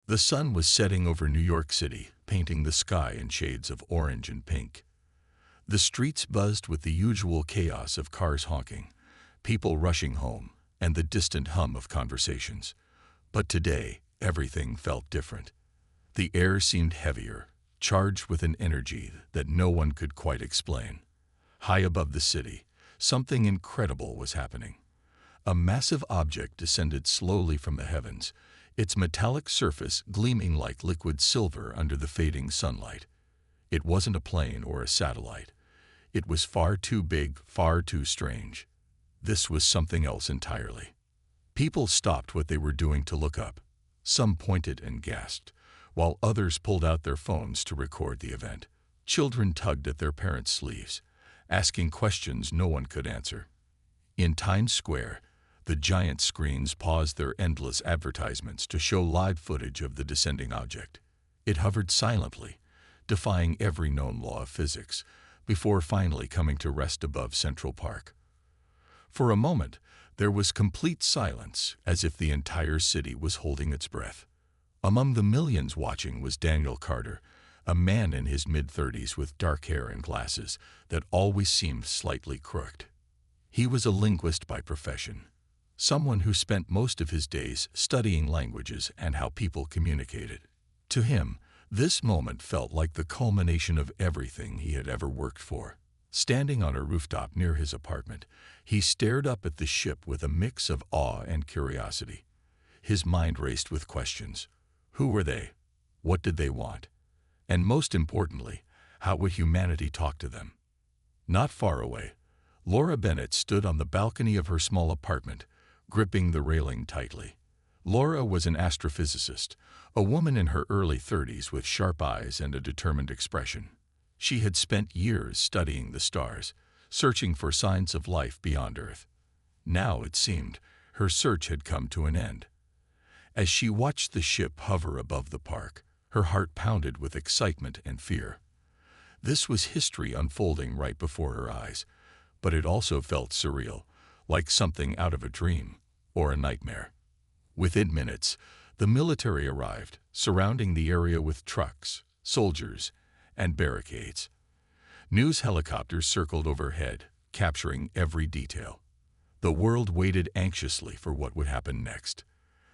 The sun was setting over New York City, painting the sky in shades of orange and pink. The streets buzzed with the usual chaos of cars honking, people rushing home, and the distant hum of conversations. But today, everything felt different. The air seemed heavier, charged with an energy that no one could quite explain. High above the city, something incredible was happening. A massive object descended slowly from the heavens, its metallic surface gleaming like liquid silver under the fading sunlight. It wasn't a plane or a satellite. It was far too big, far too strange. This was something else entirely. People stopped what they were doing to look up. Some pointed and gasped, while others pulled out their phones to record the event. Children tugged at their parents' sleeves, asking questions no one could answer. In Times Square, the giant screens paused their endless advertisements to show live footage of the descending object. It hovered silently, defying every known law of physics, before finally coming to rest above Central Park. For a moment, there was complete silence, as if the entire city was holding its breath. Among the millions watching was Daniel Carter, a man in his mid-30s with dark hair and glasses that always seemed slightly crooked. He was a linguist by profession, someone who spent most of his days studying languages and how people communicated. To him, this moment felt like the culmination of everything he had ever worked for. Standing on a rooftop near his apartment, he stared up at the ship with a mix of awe and curiosity. His mind raced with questions. Who were they? What did they want? And most importantly, how would humanity talk to them? Not far away, Laura Bennett stood on the balcony of her small apartment, gripping the railing tightly. Laura was an astrophysicist, a woman in her early 30s with sharp eyes and a determined expression. She had spent years studying the stars, searching for signs of life beyond Earth. Now, it seemed, her search had come to an end. As she watched the ship hover above the park, her heart pounded with excitement and fear. This was history unfolding right before her eyes, but it also felt surreal, like something out of a dream or a nightmare. Within minutes, the military arrived, surrounding the area with trucks, soldiers, and barricades. News helicopters circled overhead, capturing every detail. The world waited anxiously for what would happen next.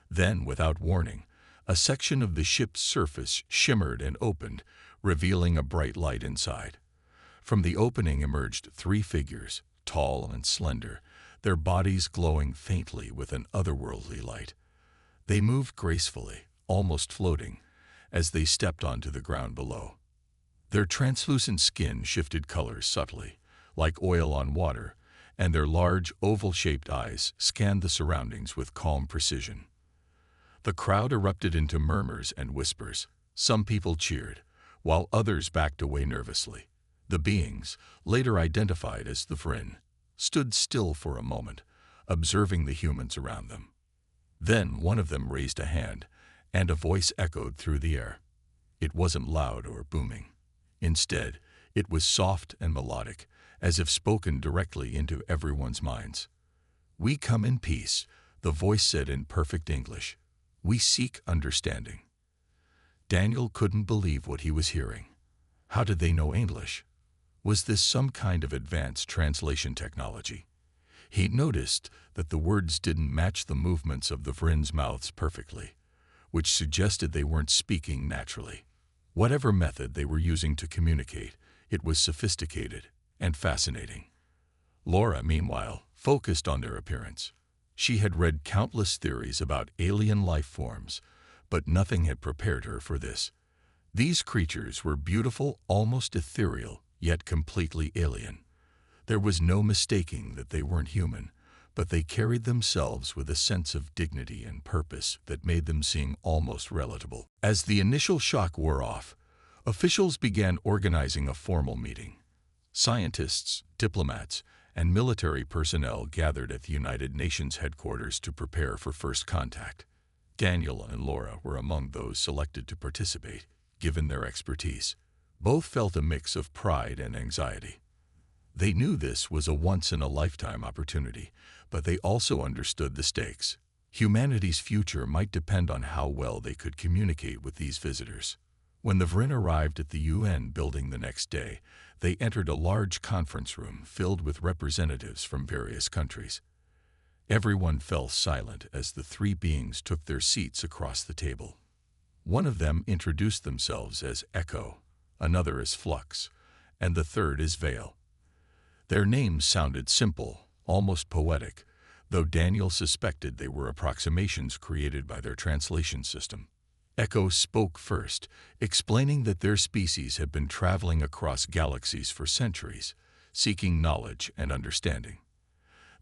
Then, without warning, a section of the ship's surface shimmered and opened, revealing a bright light inside. From the opening emerged three figures, tall and slender, their bodies glowing faintly with an otherworldly light. They moved gracefully, almost floating, as they stepped onto the ground below. Their translucent skin shifted colors subtly, like oil on water, and their large, oval-shaped eyes scanned the surroundings with calm precision. The crowd erupted into murmurs and whispers. Some people cheered, while others backed away nervously. The beings, later identified as the Vryn, stood still for a moment, observing the humans around them. Then one of them raised a hand, and a voice echoed through the air. It wasn't loud or booming. Instead, it was soft and melodic, as if spoken directly into everyone's minds. "We come in peace," the voice said in perfect English. "We seek understanding." Daniel couldn't believe what he was hearing. How did they know English? Was this some kind of advanced translation technology? He noticed that the words didn't match the movements of the Vryn's mouths perfectly, which suggested they weren't speaking naturally. Whatever method they were using to communicate, it was sophisticated and fascinating. Laura, meanwhile, focused on their appearance. She had read countless theories about alien life forms, but nothing had prepared her for this. These creatures were beautiful, almost ethereal, yet completely alien. There was no mistaking that they weren't human, but they carried themselves with a sense of dignity and purpose that made them seem almost relatable. As the initial shock wore off, officials began organizing a formal meeting. Scientists, diplomats, and military personnel gathered at the United Nations headquarters to prepare for first contact. Daniel and Laura were among those selected to participate, given their expertise. Both felt a mix of pride and anxiety. They knew this was a once-in-a-lifetime opportunity, but they also understood the stakes. Humanity's future might depend on how well they could communicate with these visitors. When the Vryn arrived at the UN building the next day, they entered a large conference room filled with representatives from various countries. Everyone fell silent as the three beings took their seats across the table. One of them introduced themselves as Echo, another as Flux, and the third as Vale. Their names sounded simple, almost poetic, though Daniel suspected they were approximations created by their translation system. Echo spoke first, explaining that their species had been traveling across galaxies for centuries, seeking knowledge and understanding.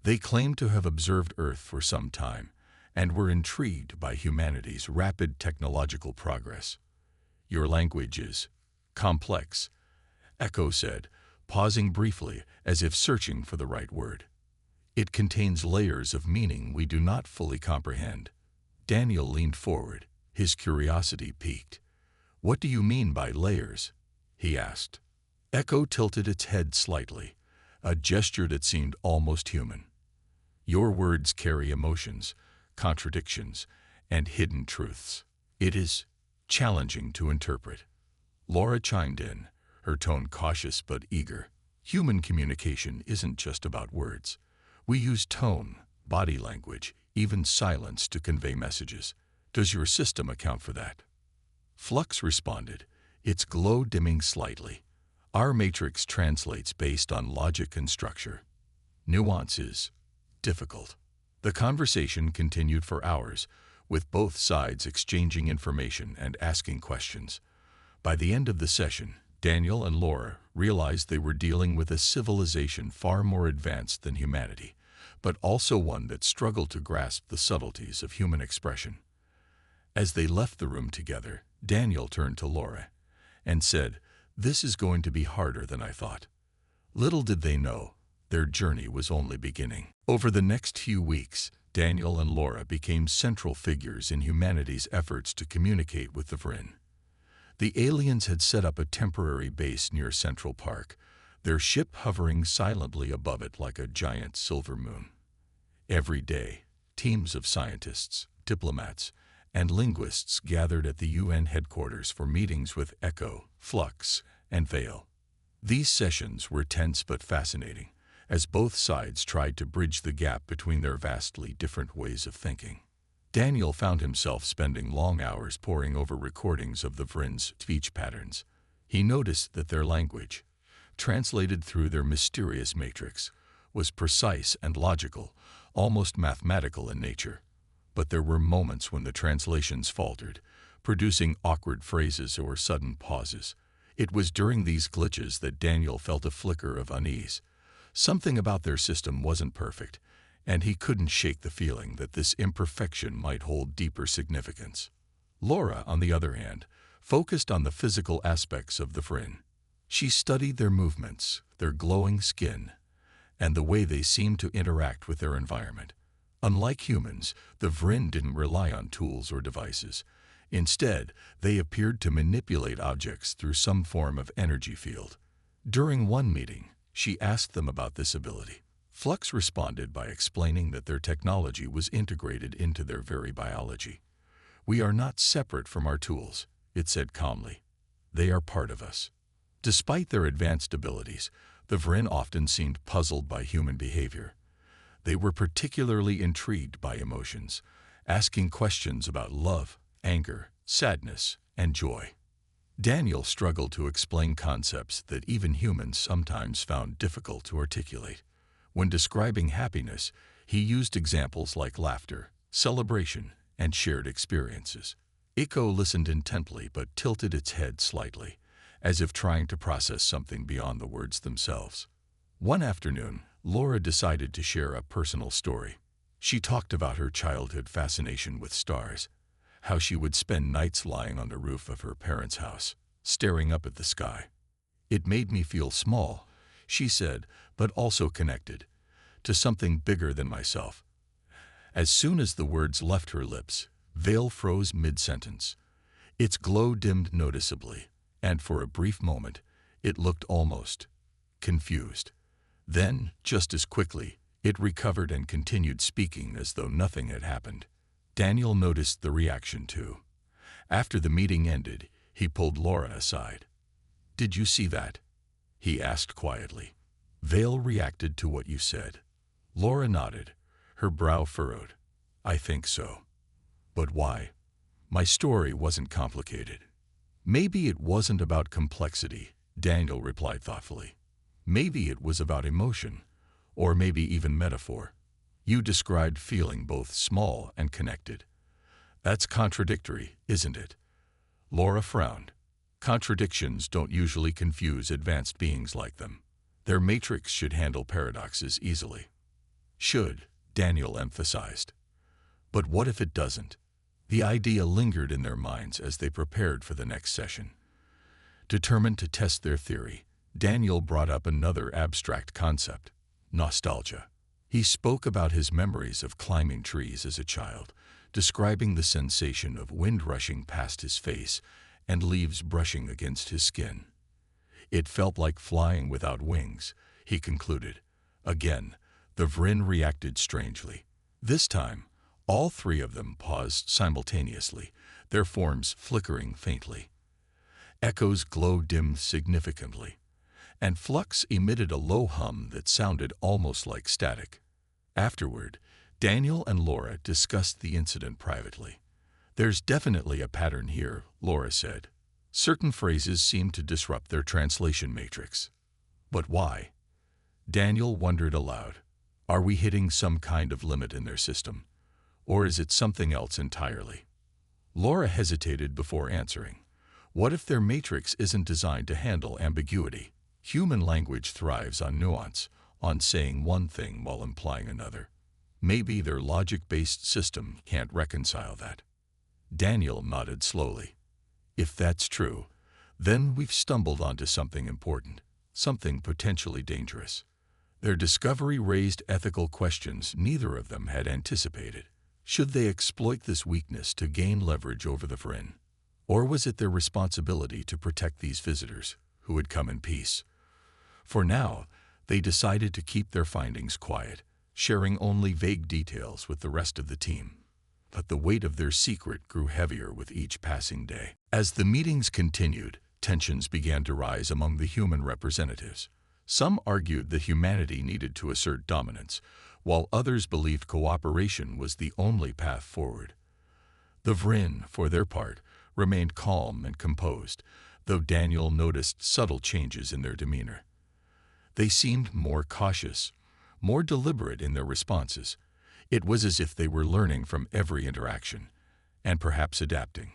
They claimed to have observed Earth for some time and were intrigued by humanity's rapid technological progress. "Your language is complex," Echo said, pausing briefly as if searching for the right word. "It contains layers of meaning we do not fully comprehend." Daniel leaned forward, his curiosity piqued. "What do you mean by layers?" he asked. Echo tilted its head slightly, a gesture that seemed almost human. "Your words carry emotions, contradictions, and hidden truths. It is challenging to interpret." Laura chimed in, her tone cautious but eager. "Human communication isn't just about words. We use tone, body language, even silence to convey messages. Does your system account for that?" Flux responded, its glow dimming slightly. "Our matrix translates based on logic and structure. Nuance is difficult." The conversation continued for hours, with both sides exchanging information and asking questions. By the end of the session, Daniel and Laura realized they were dealing with a civilization far more advanced than humanity, but also one that struggled to grasp the subtleties of human expression. As they left the room together, Daniel turned to Laura and said, "This is going to be harder than I thought." Little did they know, their journey was only beginning. Over the next few weeks, Daniel and Laura became central figures in humanity's efforts to communicate with the Vryn. The aliens had set up a temporary base near Central Park, their ship hovering silently above it like a giant silver moon. Every day, teams of scientists, diplomats, and linguists gathered at the UN headquarters for meetings with Echo, Flux, and Vale. These sessions were tense but fascinating, as both sides tried to bridge the gap between their vastly different ways of thinking. Daniel found himself spending long hours poring over recordings of the Vryn's speech patterns. He noticed that their language, translated through their mysterious matrix, was precise and logical, almost mathematical in nature. But there were moments when the translations faltered, producing awkward phrases or sudden pauses. It was during these glitches that Daniel felt a flicker of unease. Something about their system wasn't perfect, and he couldn't shake the feeling that this imperfection might hold deeper significance. Laura, on the other hand, focused on the physical aspects of the Vryn. She studied their movements, their glowing skin, and the way they seemed to interact with their environment. Unlike humans, the Vryn didn't rely on tools or devices. Instead, they appeared to manipulate objects through some form of energy field. During one meeting, she asked them about this ability. Flux responded by explaining that their technology was integrated into their very biology. "We are not separate from our tools," it said calmly. "They are part of us." Despite their advanced abilities, the Vryn often seemed puzzled by human behavior. They were particularly intrigued by emotions, asking questions about love, anger, sadness, and joy. Daniel struggled to explain concepts that even humans sometimes found difficult to articulate. When describing happiness, he used examples like laughter, celebration, and shared experiences. Echo listened intently but tilted its head slightly, as if trying to process something beyond the words themselves. One afternoon, Laura decided to share a personal story. She talked about her childhood fascination with stars, how she would spend nights lying on the roof of her parents' house, staring up at the sky. "It made me feel small," she said, "but also connected to something bigger than myself." As soon as the words left her lips, Vale froze mid-sentence. Its glow dimmed noticeably, and for a brief moment, it looked almost confused. Then, just as quickly, it recovered and continued speaking as though nothing had happened. Daniel noticed the reaction too. After the meeting ended, he pulled Laura aside. "Did you see that?" he asked quietly. "Vale reacted to what you said." Laura nodded, her brow furrowed. "I think so." "But why?" "My story wasn't complicated." "Maybe it wasn't about complexity," Daniel replied thoughtfully. "Maybe it was about emotion, or maybe even metaphor. You described feeling both small and connected. That's contradictory, isn't it?" Laura frowned. Contradictions don't usually confuse advanced beings like them. Their matrix should handle paradoxes easily. "Should," Daniel emphasized. "But what if it doesn't?" The idea lingered in their minds as they prepared for the next session. Determined to test their theory, Daniel brought up another abstract concept: nostalgia. He spoke about his memories of climbing trees as a child, describing the sensation of wind rushing past his face and leaves brushing against his skin. "It felt like flying without wings," he concluded. Again, the Vryn reacted strangely. This time, all three of them paused simultaneously, their forms flickering faintly. Echo's glow dimmed significantly, and Flux emitted a low hum that sounded almost like static. Afterward, Daniel and Laura discussed the incident privately. "There's definitely a pattern here," Laura said. "Certain phrases seem to disrupt their translation matrix." "But why?" Daniel wondered aloud. "Are we hitting some kind of limit in their system? Or is it something else entirely?" Laura hesitated before answering. "What if their matrix isn't designed to handle ambiguity? Human language thrives on nuance, on saying one thing while implying another. Maybe their logic-based system can't reconcile that." Daniel nodded slowly. "If that's true, then we've stumbled onto something important, something potentially dangerous." Their discovery raised ethical questions neither of them had anticipated. Should they exploit this weakness to gain leverage over the Vryn? Or was it their responsibility to protect these visitors, who had come in peace? For now, they decided to keep their findings quiet, sharing only vague details with the rest of the team. But the weight of their secret grew heavier with each passing day. As the meetings continued, tensions began to rise among the human representatives. Some argued that humanity needed to assert dominance, while others believed cooperation was the only path forward. The Vryn, for their part, remained calm and composed, though Daniel noticed subtle changes in their demeanor. They seemed more cautious, more deliberate in their responses. It was as if they were learning from every interaction, and perhaps adapting.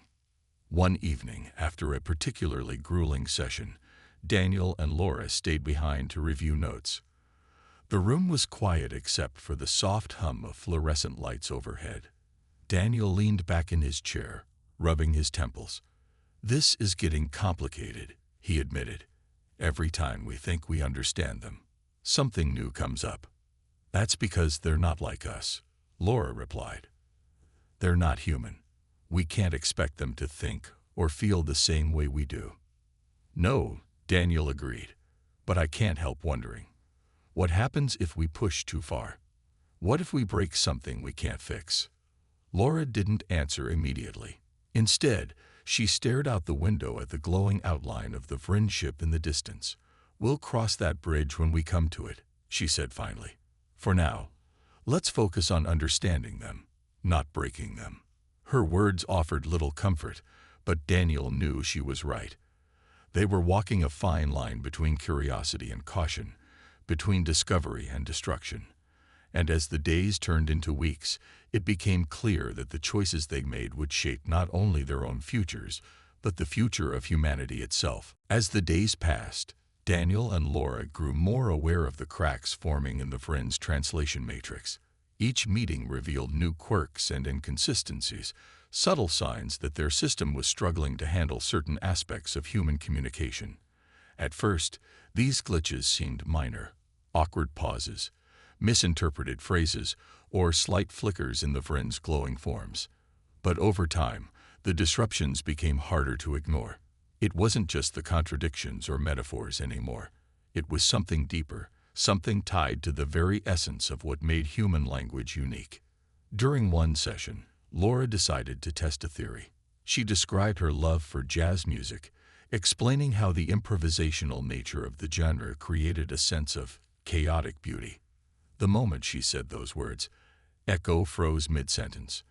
One evening, after a particularly grueling session, Daniel and Laura stayed behind to review notes. The room was quiet except for the soft hum of fluorescent lights overhead. Daniel leaned back in his chair, rubbing his temples. "This is getting complicated," he admitted. "Every time we think we understand them, something new comes up." "That's because they're not like us," Laura replied. "They're not human. We can't expect them to think or feel the same way we do." "No," Daniel agreed, "but I can't help wondering. What happens if we push too far? What if we break something we can't fix?" Laura didn't answer immediately. Instead, she stared out the window at the glowing outline of the Vryn ship in the distance. "We'll cross that bridge when we come to it," she said finally. "For now, let's focus on understanding them, not breaking them." Her words offered little comfort, but Daniel knew she was right. They were walking a fine line between curiosity and caution, between discovery and destruction. And as the days turned into weeks, it became clear that the choices they made would shape not only their own futures, but the future of humanity itself. As the days passed, Daniel and Laura grew more aware of the cracks forming in the Vryn's translation matrix. Each meeting revealed new quirks and inconsistencies, subtle signs that their system was struggling to handle certain aspects of human communication. At first, these glitches seemed minor: awkward pauses, misinterpreted phrases, or slight flickers in the Vryn's glowing forms. But over time, the disruptions became harder to ignore. It wasn't just the contradictions or metaphors anymore. It was something deeper, something tied to the very essence of what made human language unique. During one session, Laura decided to test a theory. She described her love for jazz music, explaining how the improvisational nature of the genre created a sense of chaotic beauty. The moment she said those words, Echo froze mid-sentence.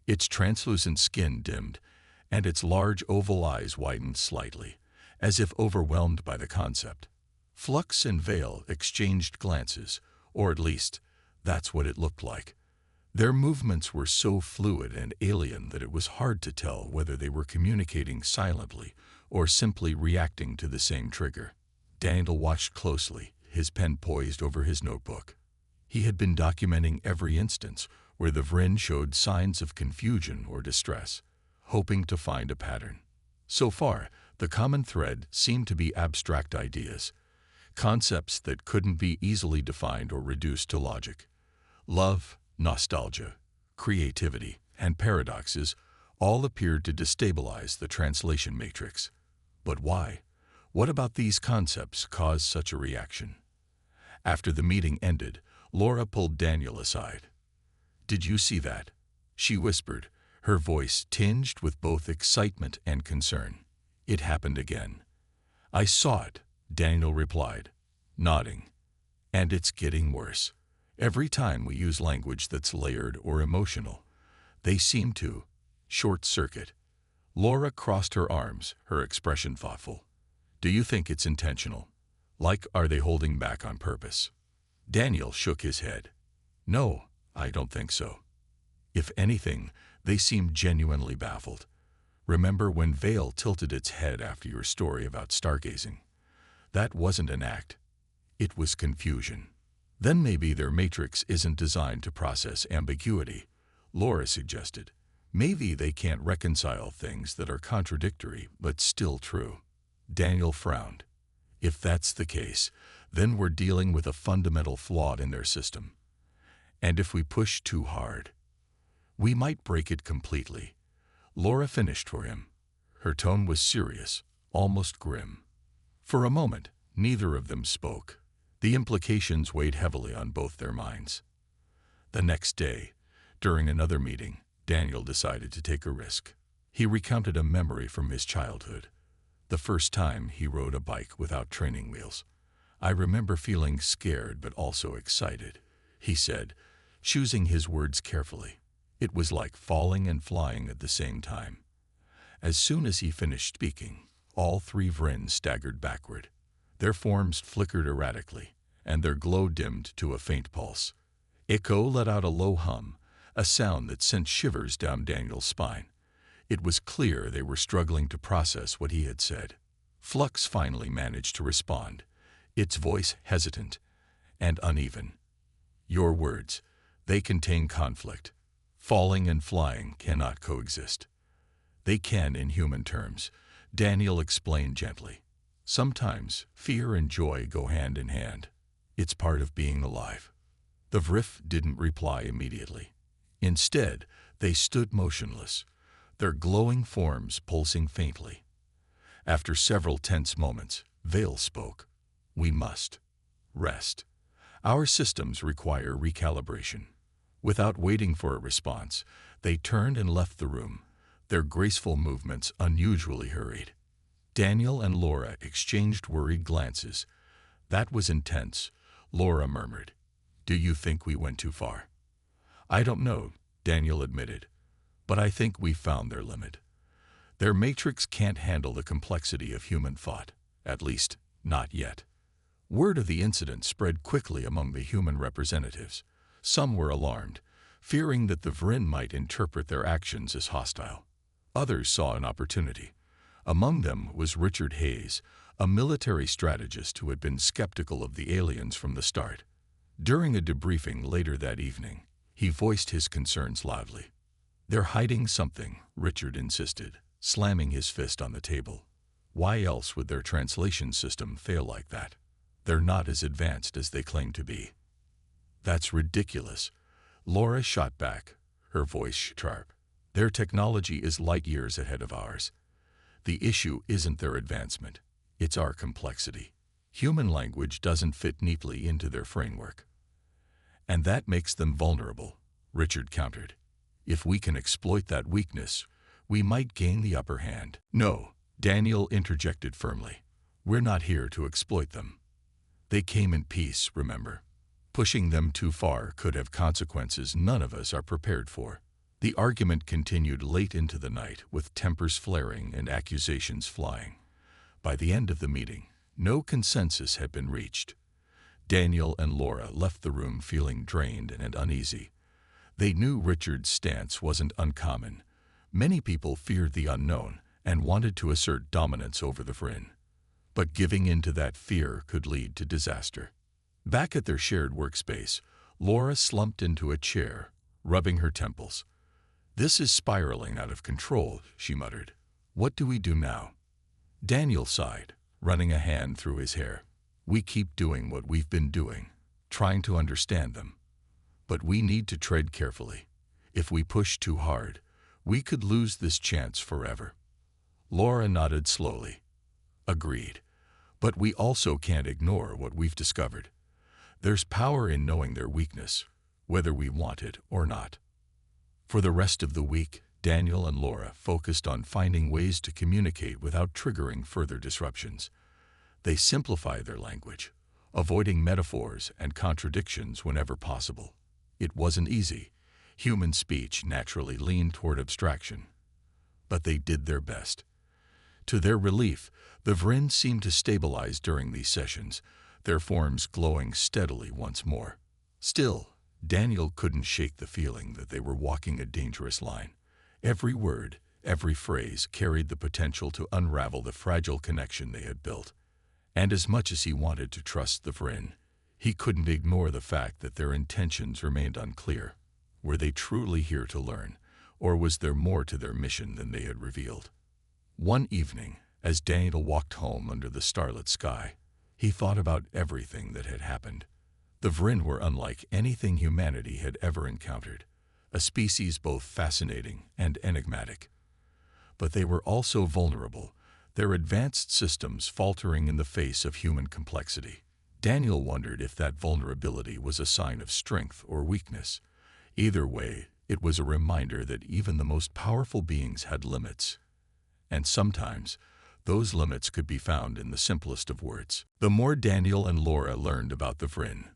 Its translucent skin dimmed, and its large oval eyes widened slightly, as if overwhelmed by the concept. Flux and Vale exchanged glances, or at least, that's what it looked like. Their movements were so fluid and alien that it was hard to tell whether they were communicating silently or simply reacting to the same trigger. Daniel watched closely, his pen poised over his notebook. He had been documenting every instance where the Vrin showed signs of confusion or distress, hoping to find a pattern. So far, the common thread seemed to be abstract ideas, concepts that couldn't be easily defined or reduced to logic. Love, nostalgia, creativity, and paradoxes all appeared to destabilize the translation matrix. But why? What about these concepts caused such a reaction? After the meeting ended, Laura pulled Daniel aside. "Did you see that?" she whispered, her voice tinged with both excitement and concern. "It happened again." "I saw it," Daniel replied, nodding. "And it's getting worse. Every time we use language that's layered or emotional, they seem to short-circuit." Laura crossed her arms, her expression thoughtful. "Do you think it's intentional? Like, are they holding back on purpose?" Daniel shook his head. "No, I don't think so. If anything, they seem genuinely baffled. Remember when Vale tilted its head after your story about stargazing? That wasn't an act. It was confusion." "Then maybe their matrix isn't designed to process ambiguity," Laura suggested. "Maybe they can't reconcile things that are contradictory but still true." Daniel frowned. "If that's the case, then we're dealing with a fundamental flaw in their system. And if we push too hard, we might break it completely." Laura finished for him. Her tone was serious, almost grim. For a moment, neither of them spoke. The implications weighed heavily on both their minds. The next day, during another meeting, Daniel decided to take a risk. He recounted a memory from his childhood. The first time he rode a bike without training wheels. "I remember feeling scared but also excited," he said, choosing his words carefully. "It was like falling and flying at the same time." As soon as he finished speaking, all three Vrin staggered backward. Their forms flickered erratically, and their glow dimmed to a faint pulse. Echo let out a low hum, a sound that sent shivers down Daniel's spine. It was clear they were struggling to process what he had said. Flux finally managed to respond, its voice hesitant and uneven. "Your words, they contain conflict. Falling and flying cannot coexist." "They can in human terms," Daniel explained gently. "Sometimes fear and joy go hand in hand. It's part of being alive." The Vrif didn't reply immediately. Instead, they stood motionless, their glowing forms pulsing faintly. After several tense moments, Vale spoke. "We must rest. Our systems require recalibration." Without waiting for a response, they turned and left the room, their graceful movements unusually hurried. Daniel and Laura exchanged worried glances. "That was intense," Laura murmured. "Do you think we went too far?" "I don't know," Daniel admitted, "but I think we found their limit. Their matrix can't handle the complexity of human thought, at least, not yet." Word of the incident spread quickly among the human representatives. Some were alarmed, fearing that the Vrin might interpret their actions as hostile. Others saw an opportunity. Among them was Richard Hayes, a military strategist who had been skeptical of the aliens from the start. During a debriefing later that evening, he voiced his concerns loudly. "They're hiding something," Richard insisted, slamming his fist on the table. "Why else would their translation system fail like that? They're not as advanced as they claim to be." "That's ridiculous," Laura shot back, her voice sharp. "Their technology is light years ahead of ours. The issue isn't their advancement, it's our complexity. Human language doesn't fit neatly into their framework." "And that makes them vulnerable," Richard countered. If we can exploit that weakness, we might gain the upper hand. No, Daniel interjected firmly. We're not here to exploit them. They came in peace, remember. Pushing them too far could have consequences none of us are prepared for. The argument continued late into the night, with tempers flaring and accusations flying. By the end of the meeting, no consensus had been reached. Daniel and Laura left the room feeling drained and uneasy. They knew Richard's stance wasn't uncommon. Many people feared the unknown and wanted to assert dominance over the Vryn. But giving in to that fear could lead to disaster. Back at their shared workspace, Laura slumped into a chair, rubbing her temples. "This is spiraling out of control," she muttered. "What do we do now?" Daniel sighed, running a hand through his hair. "We keep doing what we've been doing, trying to understand them. But we need to tread carefully. If we push too hard, we could lose this chance forever." Laura nodded slowly. "Agreed. But we also can't ignore what we've discovered. There's power in knowing their weakness, whether we want it or not." For the rest of the week, Daniel and Laura focused on finding ways to communicate without triggering further disruptions. They simplified their language, avoiding metaphors and contradictions whenever possible. It wasn't easy. Human speech naturally leaned toward abstraction. But they did their best. To their relief, the Vryn seemed to stabilize during these sessions, their forms glowing steadily once more. Still, Daniel couldn't shake the feeling that they were walking a dangerous line. Every word, every phrase carried the potential to unravel the fragile connection they had built. And as much as he wanted to trust the Vryn, he couldn't ignore the fact that their intentions remained unclear. Were they truly here to learn, or was there more to their mission than they had revealed? One evening, as Daniel walked home under the starlit sky, he thought about everything that had happened. The Vryn were unlike anything humanity had ever encountered, a species both fascinating and enigmatic. But they were also vulnerable, their advanced systems faltering in the face of human complexity. Daniel wondered if that vulnerability was a sign of strength or weakness. Either way, it was a reminder that even the most powerful beings had limits. And sometimes, those limits could be found in the simplest of words. The more Daniel and Laura learned about the Vryn,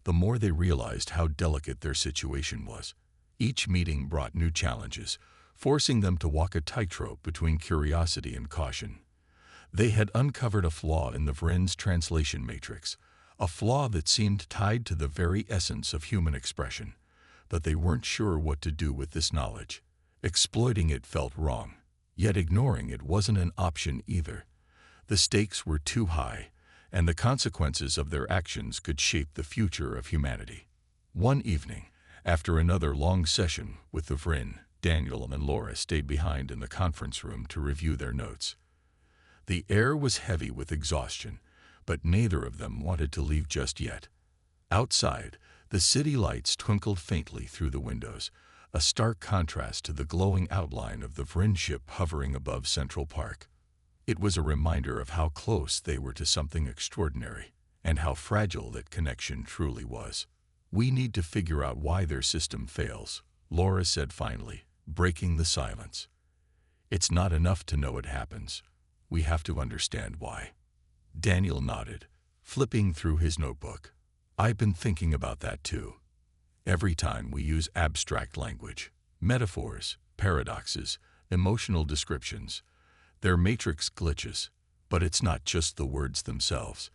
the more they realized how delicate their situation was. Each meeting brought new challenges, forcing them to walk a tightrope between curiosity and caution. They had uncovered a flaw in the Vryn's translation matrix, a flaw that seemed tied to the very essence of human expression. But they weren't sure what to do with this knowledge. Exploiting it felt wrong, yet ignoring it wasn't an option either. The stakes were too high, and the consequences of their actions could shape the future of humanity. One evening, after another long session with the Vryn, Daniel and Laura stayed behind in the conference room to review their notes. The air was heavy with exhaustion, but neither of them wanted to leave just yet. Outside, the city lights twinkled faintly through the windows, a stark contrast to the glowing outline of the Vryn ship hovering above Central Park. It was a reminder of how close they were to something extraordinary, and how fragile that connection truly was. "We need to figure out why their system fails," Laura said finally, breaking the silence. "It's not enough to know it happens. We have to understand why." Daniel nodded, flipping through his notebook. "I've been thinking about that too. Every time we use abstract language, metaphors, paradoxes, emotional descriptions, their matrix glitches. But it's not just the words themselves.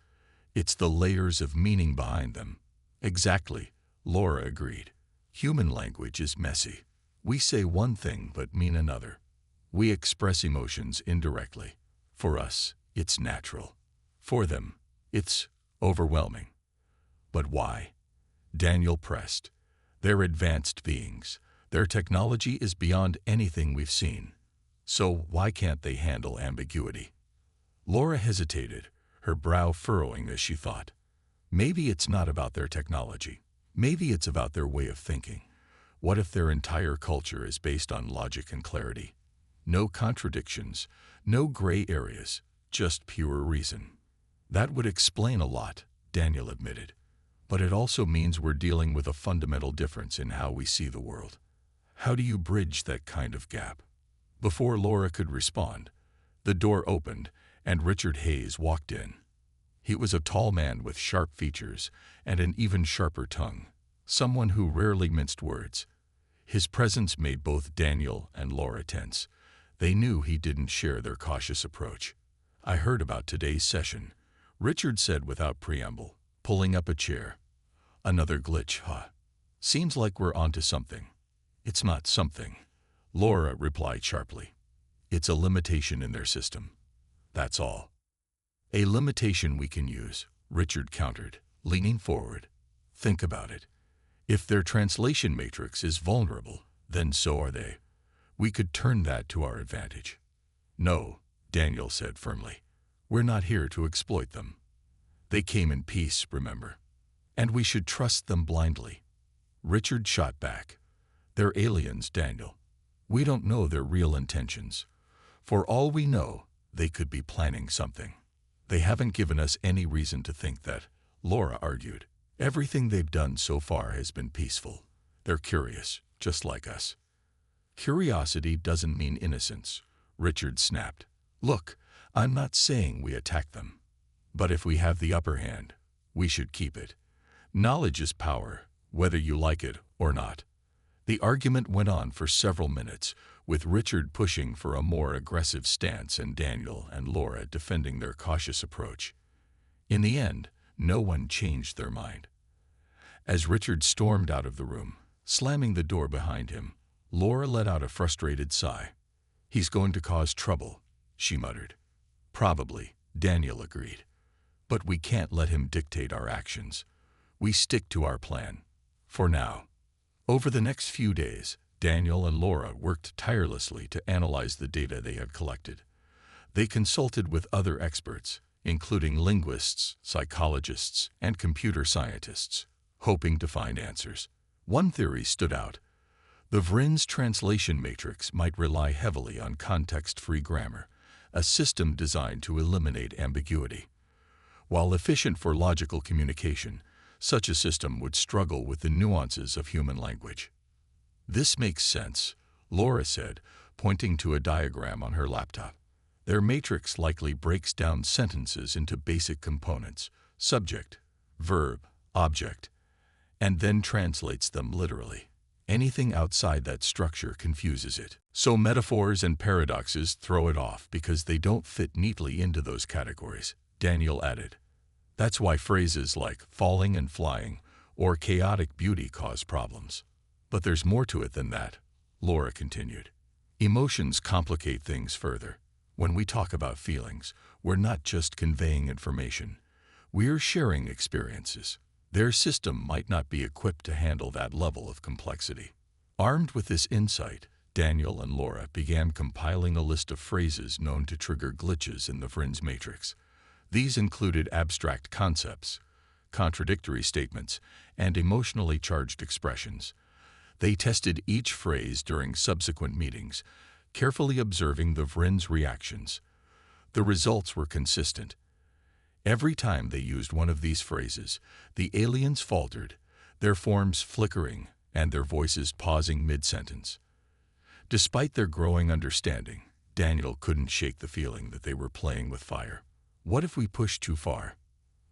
It's the layers of meaning behind them." "Exactly," Laura agreed. "Human language is messy. We say one thing but mean another. We express emotions indirectly. For us, it's natural. For them, it's overwhelming. But why?" Daniel pressed. "They're advanced beings. Their technology is beyond anything we've seen. So why can't they handle ambiguity?" Laura hesitated, her brow furrowing as she thought. Maybe it's not about their technology. Maybe it's about their way of thinking. What if their entire culture is based on logic and clarity? No contradictions, no gray areas, just pure reason. "That would explain a lot," Daniel admitted. "But it also means we're dealing with a fundamental difference in how we see the world. How do you bridge that kind of gap? Before Laura could respond, the door opened and Richard Hayes walked in. He was a tall man with sharp features and an even sharper tongue, someone who rarely minced words. His presence made both Daniel and Laura tense. They knew he didn't share their cautious approach. "I heard about today's session," Richard said without preamble, pulling up a chair. "Another glitch, huh? Seems like we're onto something." "It's not something," Laura replied sharply. "It's a limitation in their system. That's all." "A limitation we can use," Richard countered, leaning forward. "Think about it. If their translation matrix is vulnerable, then so are they. We could turn that to our advantage." "No," Daniel said firmly. "We're not here to exploit them. They came in peace, remember? And we should trust them blindly." Richard shot back. "They're aliens, Daniel. We don't know their real intentions. For all we know, they could be planning something." "They haven't given us any reason to think that," Laura argued. "Everything they've done so far has been peaceful. They're curious, just like us." "Curiosity doesn't mean innocence," Richard snapped. "Look, I'm not saying we attack them. But if we have the upper hand, we should keep it. Knowledge is power, whether you like it or not." The argument went on for several minutes, with Richard pushing for a more aggressive stance and Daniel and Laura defending their cautious approach. In the end, no one changed their mind. As Richard stormed out of the room, slamming the door behind him, Laura let out a frustrated sigh. "He's going to cause trouble," she muttered. "Probably," Daniel agreed. "But we can't let him dictate our actions. We stick to our plan. For now." Over the next few days, Daniel and Laura worked tirelessly to analyze the data they had collected. They consulted with other experts, including linguists, psychologists, and computer scientists, hoping to find answers. One theory stood out. The Vrin's translation matrix might rely heavily on context-free grammar, a system designed to eliminate ambiguity. While efficient for logical communication, such a system would struggle with the nuances of human language. "This makes sense," Laura said, pointing to a diagram on her laptop. "Their matrix likely breaks down sentences into basic components, subject, verb, object, and then translates them literally. Anything outside that structure confuses it. So metaphors and paradoxes throw it off because they don't fit neatly into those categories," Daniel added. "That's why phrases like falling and flying or chaotic beauty cause problems. But there's more to it than that," Laura continued. "Emotions complicate things further. When we talk about feelings, we're not just conveying information. We're sharing experiences. Their system might not be equipped to handle that level of complexity." Armed with this insight, Daniel and Laura began compiling a list of phrases known to trigger glitches in the Vrin's matrix. These included abstract concepts, contradictory statements, and emotionally charged expressions. They tested each phrase during subsequent meetings, carefully observing the Vrin's reactions. The results were consistent. Every time they used one of these phrases, the aliens faltered, their forms flickering and their voices pausing mid-sentence. Despite their growing understanding, Daniel couldn't shake the feeling that they were playing with fire. "What if we push too far?"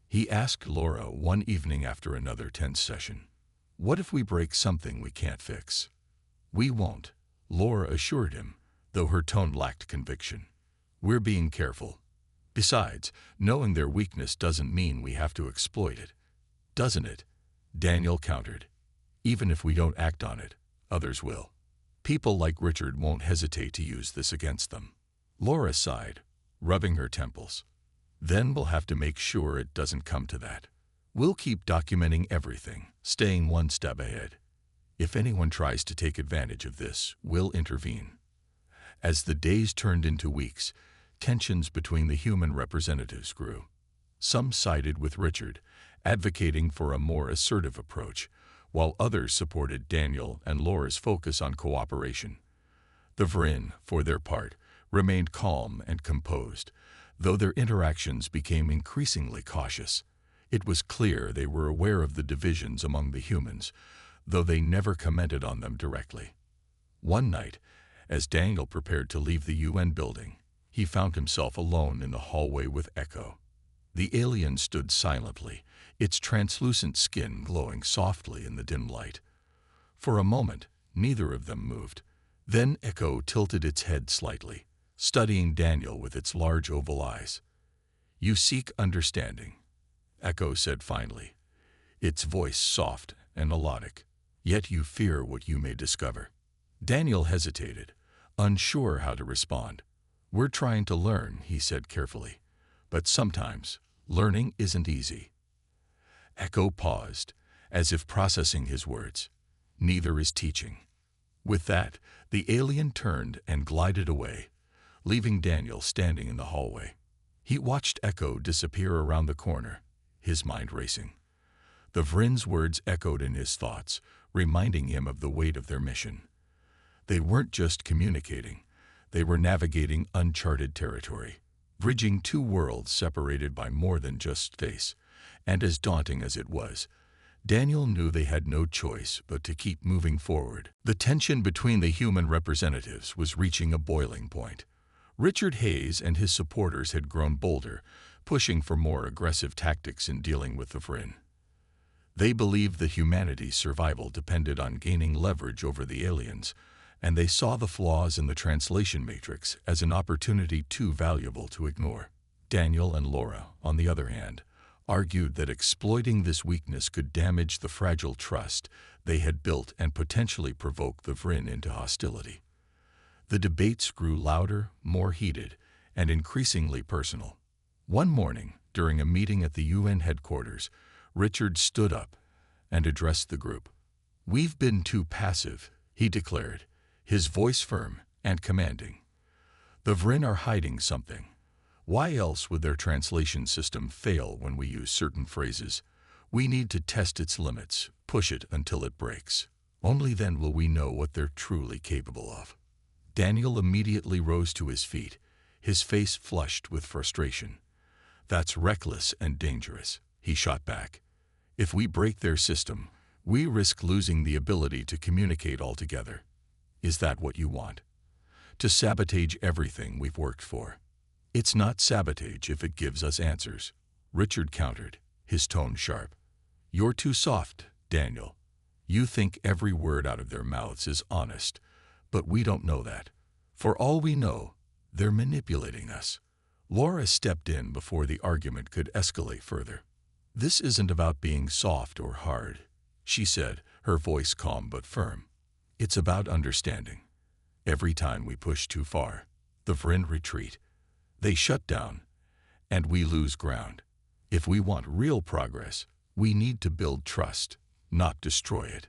he asked Laura one evening after another tense session. "What if we break something we can't fix?" "We won't," Laura assured him, though her tone lacked conviction. "We're being careful. Besides, knowing their weakness doesn't mean we have to exploit it." "Doesn't it?" Daniel countered. "Even if we don't act on it, others will. People like Richard won't hesitate to use this against them." Laura sighed, rubbing her temples. "Then we'll have to make sure it doesn't come to that. We'll keep documenting everything, staying one step ahead. If anyone tries to take advantage of this, we'll intervene." As the days turned into weeks, tensions between the human representatives grew. Some sided with Richard, advocating for a more assertive approach, while others supported Daniel and Laura's focus on cooperation. The Vrin, for their part, remained calm and composed, though their interactions became increasingly cautious. It was clear they were aware of the divisions among the humans, though they never commented on them directly. One night, as Daniel prepared to leave the UN building, he found himself alone in the hallway with Echo. The alien stood silently, its translucent skin glowing softly in the dim light. For a moment, neither of them moved. Then Echo tilted its head slightly, studying Daniel with its large oval eyes. "You seek understanding," Echo said finally, its voice soft and melodic. "Yet you fear what you may discover." Daniel hesitated, unsure how to respond. "We're trying to learn," he said carefully, "but sometimes learning isn't easy." Echo paused, as if processing his words. "Neither is teaching." With that, the alien turned and glided away, leaving Daniel standing in the hallway. He watched Echo disappear around the corner, his mind racing. The Vrin's words echoed in his thoughts, reminding him of the weight of their mission. They weren't just communicating, they were navigating uncharted territory, bridging two worlds separated by more than just space. And as daunting as it was, Daniel knew they had no choice but to keep moving forward. The tension between the human representatives was reaching a boiling point. Richard Hayes and his supporters had grown bolder, pushing for more aggressive tactics in dealing with the Vrin. They believed that humanity's survival depended on gaining leverage over the aliens, and they saw the flaws in the translation matrix as an opportunity too valuable to ignore. Daniel and Laura, on the other hand, argued that exploiting this weakness could damage the fragile trust they had built and potentially provoke the Vrin into hostility. The debates grew louder, more heated, and increasingly personal. One morning, during a meeting at the UN headquarters, Richard stood up and addressed the group. "We've been too passive," he declared, his voice firm and commanding. "The Vrin are hiding something. Why else would their translation system fail when we use certain phrases? We need to test its limits, push it until it breaks. Only then will we know what they're truly capable of." Daniel immediately rose to his feet, his face flushed with frustration. "That's reckless and dangerous," he shot back. "If we break their system, we risk losing the ability to communicate altogether. Is that what you want? To sabotage everything we've worked for?" "It's not sabotage if it gives us answers," Richard countered, his tone sharp. "You're too soft, Daniel. You think every word out of their mouths is honest, but we don't know that. For all we know, they're manipulating us." Laura stepped in before the argument could escalate further. "This isn't about being soft or hard," she said, her voice calm but firm. "It's about understanding. Every time we push too far, the Vrin retreat. They shut down, and we lose ground. If we want real progress, we need to build trust, not destroy it."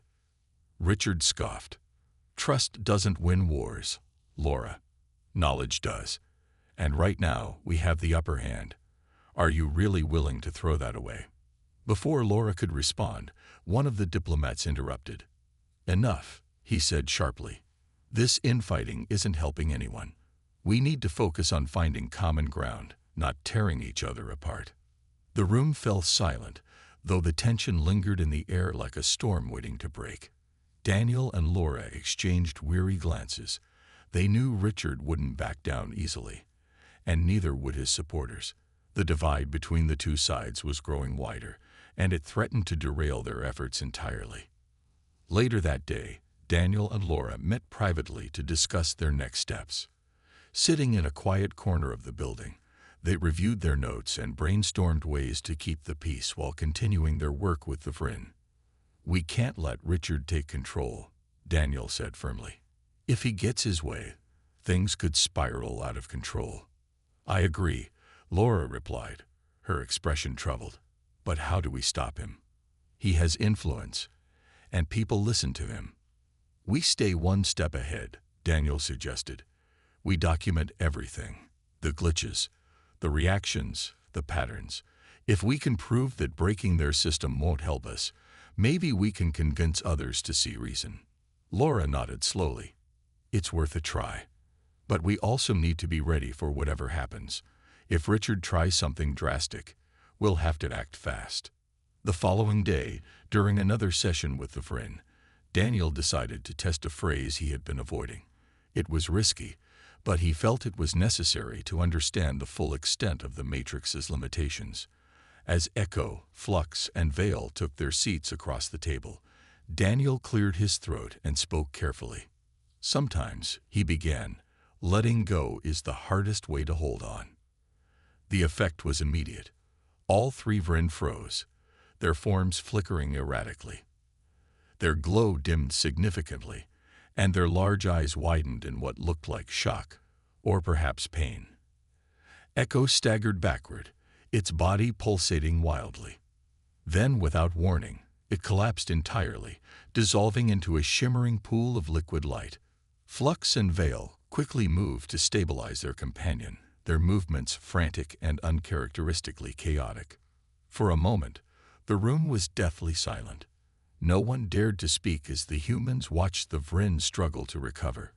Richard scoffed. "Trust doesn't win wars, Laura. Knowledge does. And right now, we have the upper hand. Are you really willing to throw that away?" Before Laura could respond, one of the diplomats interrupted. "Enough," he said sharply. "This infighting isn't helping anyone. We need to focus on finding common ground, not tearing each other apart." The room fell silent, though the tension lingered in the air like a storm waiting to break. Daniel and Laura exchanged weary glances. They knew Richard wouldn't back down easily, and neither would his supporters. The divide between the two sides was growing wider, and it threatened to derail their efforts entirely. Later that day, Daniel and Laura met privately to discuss their next steps. Sitting in a quiet corner of the building, they reviewed their notes and brainstormed ways to keep the peace while continuing their work with the Vrin. "We can't let Richard take control," Daniel said firmly. "If he gets his way, things could spiral out of control." "I agree," Laura replied, her expression troubled. "But how do we stop him? He has influence, and people listen to him." "We stay one step ahead," Daniel suggested. "We document everything, the glitches, the reactions, the patterns. If we can prove that breaking their system won't help us, maybe we can convince others to see reason." Laura nodded slowly. "It's worth a try. But we also need to be ready for whatever happens. If Richard tries something drastic, we'll have to act fast." The following day, during another session with the Vrin, Daniel decided to test a phrase he had been avoiding. It was risky, but he felt it was necessary to understand the full extent of the Matrix's limitations. As Echo, Flux, and Vale took their seats across the table, Daniel cleared his throat and spoke carefully. Sometimes, he began, letting go is the hardest way to hold on. The effect was immediate. All three Vryn froze, their forms flickering erratically. Their glow dimmed significantly, and their large eyes widened in what looked like shock, or perhaps pain. Echo staggered backward, its body pulsating wildly. Then, without warning, it collapsed entirely, dissolving into a shimmering pool of liquid light. Flux and Vale quickly moved to stabilize their companion, their movements frantic and uncharacteristically chaotic. For a moment, the room was deathly silent. No one dared to speak as the humans watched the Vryn struggle to recover.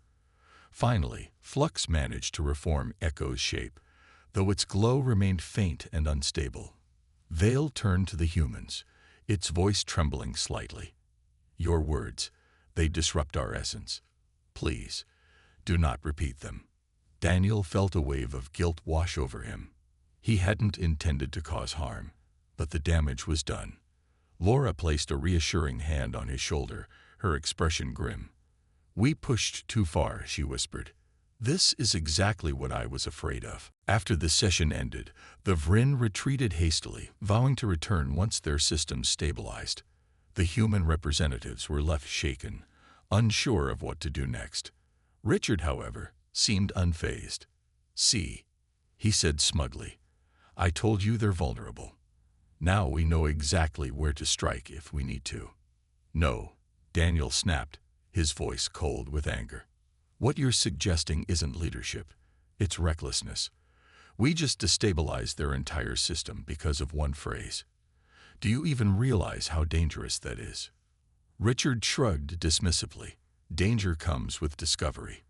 Finally, Flux managed to reform Echo's shape, though its glow remained faint and unstable. Vale turned to the humans, its voice trembling slightly. "Your words, they disrupt our essence. Please, do not repeat them." Daniel felt a wave of guilt wash over him. He hadn't intended to cause harm, but the damage was done. Laura placed a reassuring hand on his shoulder, her expression grim. "We pushed too far," she whispered. "This is exactly what I was afraid of." After the session ended, the Vryn retreated hastily, vowing to return once their systems stabilized. The human representatives were left shaken, unsure of what to do next. Richard, however, seemed unfazed. "See," he said smugly, "I told you they're vulnerable. Now we know exactly where to strike if we need to." "No," Daniel snapped, his voice cold with anger. "What you're suggesting isn't leadership. It's recklessness. We just destabilized their entire system because of one phrase. Do you even realize how dangerous that is?" Richard shrugged dismissively. "Danger comes with discovery.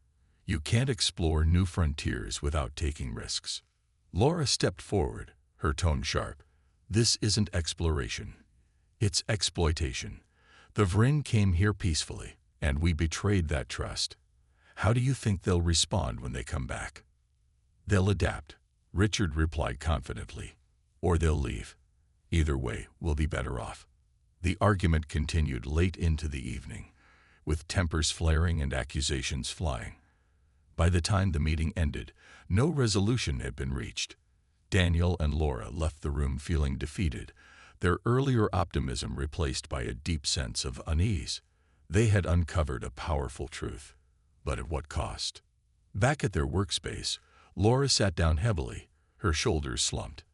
You can't explore new frontiers without taking risks." Laura stepped forward, her tone sharp. "This isn't exploration. It's exploitation. The Vryn came here peacefully, and we betrayed that trust. How do you think they'll respond when they come back?" "They'll adapt," Richard replied confidently. "Or they'll leave. Either way, we'll be better off." The argument continued late into the evening, with tempers flaring and accusations flying. By the time the meeting ended, no resolution had been reached. Daniel and Laura left the room feeling defeated, their earlier optimism replaced by a deep sense of unease. They had uncovered a powerful truth, but at what cost? Back at their workspace, Laura sat down heavily, her shoulders slumped.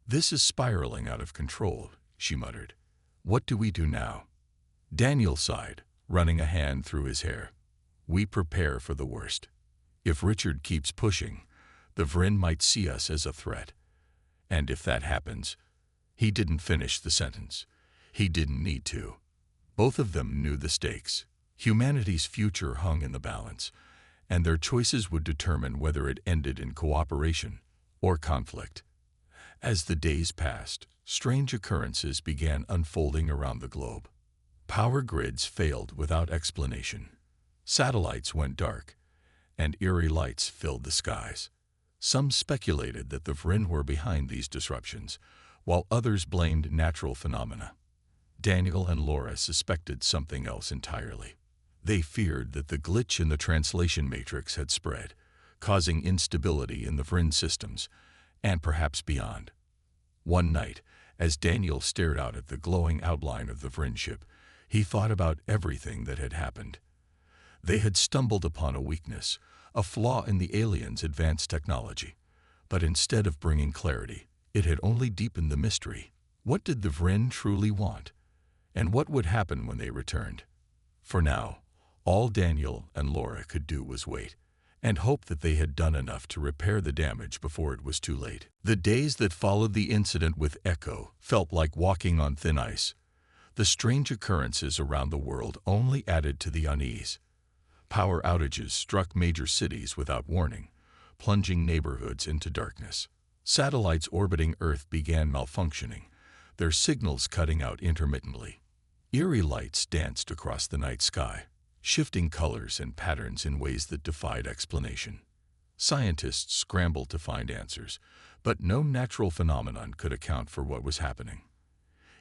"This is spiraling out of control," she muttered. "What do we do now?" Daniel sighed, running a hand through his hair. "We prepare for the worst. If Richard keeps pushing, the Vryn might see us as a threat. And if that happens—" He didn't finish the sentence. He didn't need to. Both of them knew the stakes. Humanity's future hung in the balance, and their choices would determine whether it ended in cooperation or conflict. As the days passed, strange occurrences began unfolding around the globe. Power grids failed without explanation. Satellites went dark, and eerie lights filled the skies. Some speculated that the Vryn were behind these disruptions, while others blamed natural phenomena. Daniel and Laura suspected something else entirely. They feared that the glitch in the translation matrix had spread, causing instability in the Vryn systems, and perhaps beyond. One night, as Daniel stared out at the glowing outline of the Vryn ship, he thought about everything that had happened. They had stumbled upon a weakness, a flaw in the aliens' advanced technology. But instead of bringing clarity, it had only deepened the mystery. What did the Vryn truly want? And what would happen when they returned? For now, all Daniel and Laura could do was wait, and hope that they had done enough to repair the damage before it was too late. The days that followed the incident with Echo felt like walking on thin ice. The strange occurrences around the world only added to the unease. Power outages struck major cities without warning, plunging neighborhoods into darkness. Satellites orbiting Earth began malfunctioning, their signals cutting out intermittently. Eerie lights danced across the night sky, shifting colors and patterns in ways that defied explanation. Scientists scrambled to find answers, but no natural phenomenon could account for what was happening.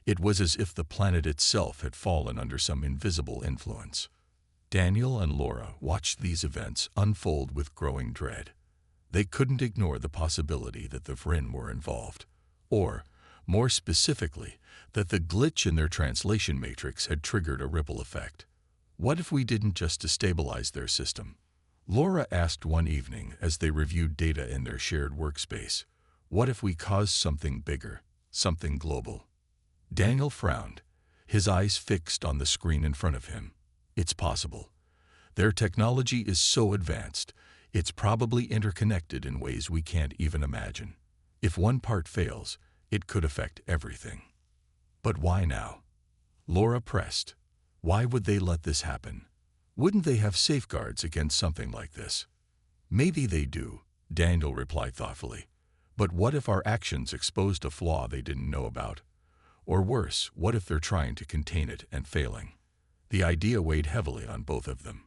It was as if the planet itself had fallen under some invisible influence. Daniel and Laura watched these events unfold with growing dread. They couldn't ignore the possibility that the Vryn were involved, or, more specifically, that the glitch in their translation matrix had triggered a ripple effect. What if we didn't just destabilize their system? Laura asked one evening as they reviewed data in their shared workspace. What if we caused something bigger, something global? Daniel frowned, his eyes fixed on the screen in front of him. It's possible. Their technology is so advanced, it's probably interconnected in ways we can't even imagine. If one part fails, it could affect everything. But why now? Laura pressed. Why would they let this happen? Wouldn't they have safeguards against something like this? Maybe they do, Daniel replied thoughtfully. But what if our actions exposed a flaw they didn't know about? Or worse, what if they're trying to contain it and failing? The idea weighed heavily on both of them.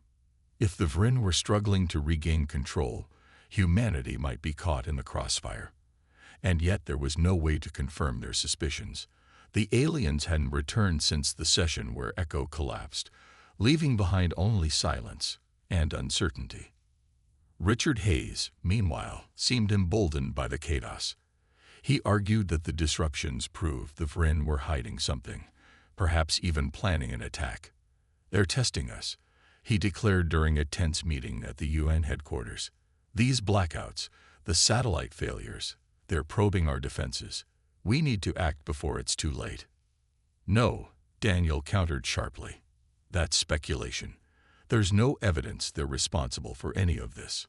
If the Vryn were struggling to regain control, humanity might be caught in the crossfire. And yet there was no way to confirm their suspicions. The aliens hadn't returned since the session where Echo collapsed, leaving behind only silence and uncertainty. Richard Hayes, meanwhile, seemed emboldened by the chaos. He argued that the disruptions proved the Vryn were hiding something, perhaps even planning an attack. They're testing us, he declared during a tense meeting at the UN headquarters. These blackouts, the satellite failures, they're probing our defenses. We need to act before it's too late. No, Daniel countered sharply. That's speculation. There's no evidence they're responsible for any of this.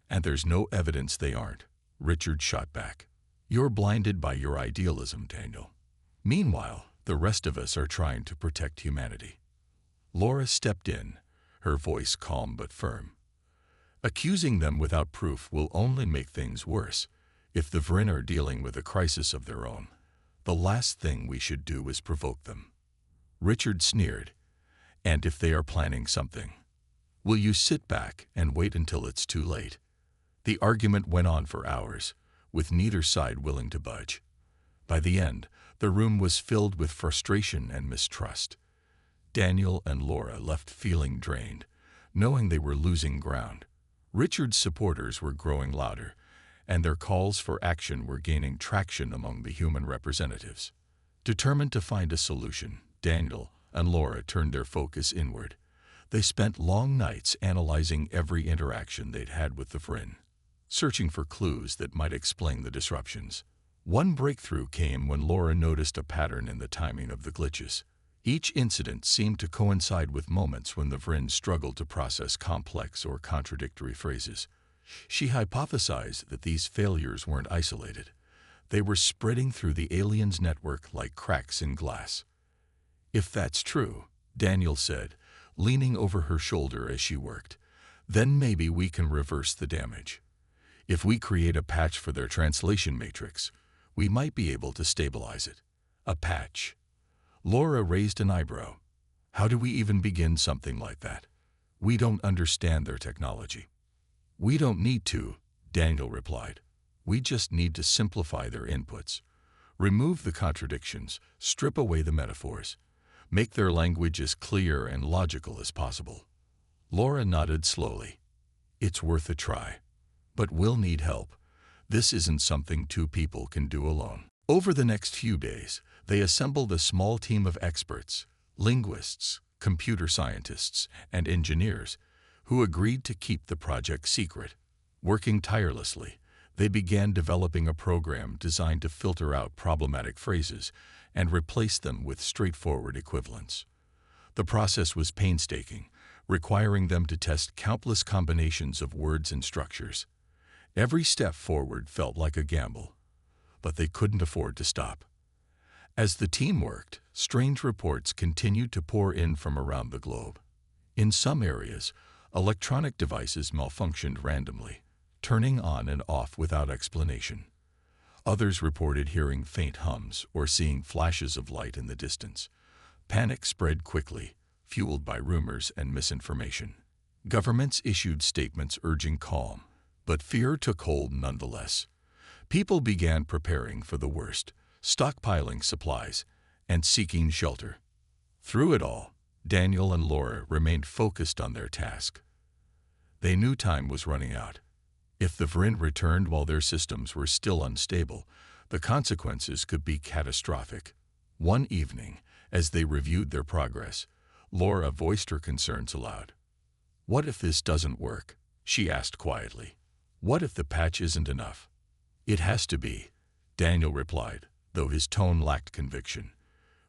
And there's no evidence they aren't, Richard shot back. You're blinded by your idealism, Daniel. Meanwhile, the rest of us are trying to protect humanity. Laura stepped in, her voice calm but firm. Accusing them without proof will only make things worse. If the Vryn are dealing with a crisis of their own, the last thing we should do is provoke them. Richard sneered. And if they are planning something, will you sit back and wait until it's too late? The argument went on for hours, with neither side willing to budge. By the end, the room was filled with frustration and mistrust. Daniel and Laura left feeling drained, knowing they were losing ground. Richard's supporters were growing louder, and their calls for action were gaining traction among the human representatives. Determined to find a solution, Daniel and Laura turned their focus inward. They spent long nights analyzing every interaction they'd had with the Vryn, searching for clues that might explain the disruptions. One breakthrough came when Laura noticed a pattern in the timing of the glitches. Each incident seemed to coincide with moments when the Vryn struggled to process complex or contradictory phrases. She hypothesized that these failures weren't isolated. They were spreading through the aliens' network like cracks in glass. If that's true, Daniel said, leaning over her shoulder as she worked, then maybe we can reverse the damage. If we create a patch for their translation matrix, we might be able to stabilize it. A patch. Laura raised an eyebrow. How do we even begin something like that? We don't understand their technology. We don't need to, Daniel replied. We just need to simplify their inputs. Remove the contradictions, strip away the metaphors. Make their language as clear and logical as possible. Laura nodded slowly. It's worth a try. But we'll need help. This isn't something two people can do alone. Over the next few days, they assembled a small team of experts, linguists, computer scientists, and engineers, who agreed to keep the project secret. Working tirelessly, they began developing a program designed to filter out problematic phrases and replace them with straightforward equivalents. The process was painstaking, requiring them to test countless combinations of words and structures. Every step forward felt like a gamble, but they couldn't afford to stop. As the team worked, strange reports continued to pour in from around the globe. In some areas, electronic devices malfunctioned randomly, turning on and off without explanation. Others reported hearing faint hums or seeing flashes of light in the distance. Panic spread quickly, fueled by rumors and misinformation. Governments issued statements urging calm, but fear took hold nonetheless. People began preparing for the worst, stockpiling supplies, and seeking shelter. Through it all, Daniel and Laura remained focused on their task. They knew time was running out. If the Vryn returned while their systems were still unstable, the consequences could be catastrophic. One evening, as they reviewed their progress, Laura voiced her concerns aloud. "What if this doesn't work?" she asked quietly. "What if the patch isn't enough?" "It has to be," Daniel replied, though his tone lacked conviction.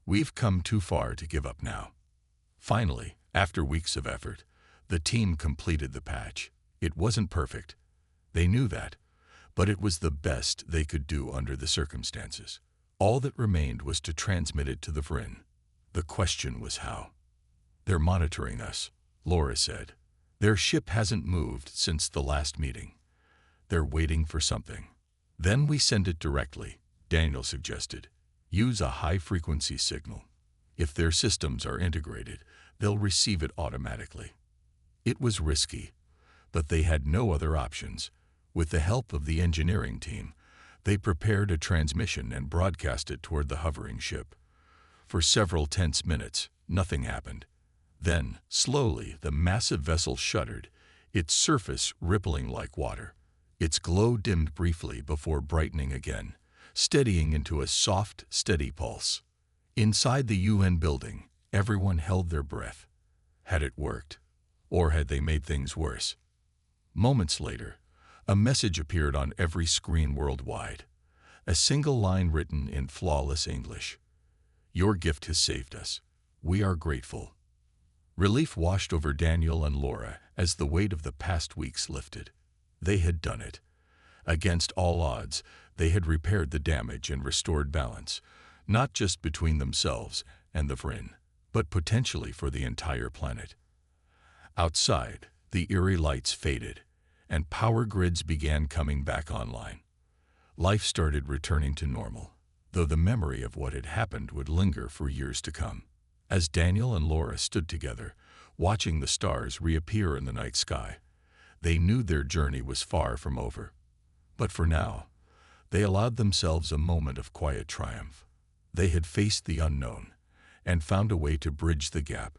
"We've come too far to give up now." Finally, after weeks of effort, the team completed the patch. It wasn't perfect. They knew that, but it was the best they could do under the circumstances. All that remained was to transmit it to the Vryn. The question was how. "They're monitoring us," Laura said. "Their ship hasn't moved since the last meeting. They're waiting for something." "Then we send it directly," Daniel suggested. "Use a high-frequency signal. If their systems are integrated, they'll receive it automatically." It was risky, but they had no other options. With the help of the engineering team, they prepared a transmission and broadcast it toward the hovering ship. For several tense minutes, nothing happened. Then, slowly, the massive vessel shuddered, its surface rippling like water. Its glow dimmed briefly before brightening again, steadying into a soft, steady pulse. Inside the UN building, everyone held their breath. Had it worked? Or had they made things worse? Moments later, a message appeared on every screen worldwide. A single line written in flawless English. "Your gift has saved us. We are grateful." Relief washed over Daniel and Laura as the weight of the past weeks lifted. They had done it. Against all odds, they had repaired the damage and restored balance, not just between themselves and the Vryn, but potentially for the entire planet. Outside, the eerie lights faded, and power grids began coming back online. Life started returning to normal, though the memory of what had happened would linger for years to come. As Daniel and Laura stood together, watching the stars reappear in the night sky, they knew their journey was far from over. But for now, they allowed themselves a moment of quiet triumph. They had faced the unknown and found a way to bridge the gap,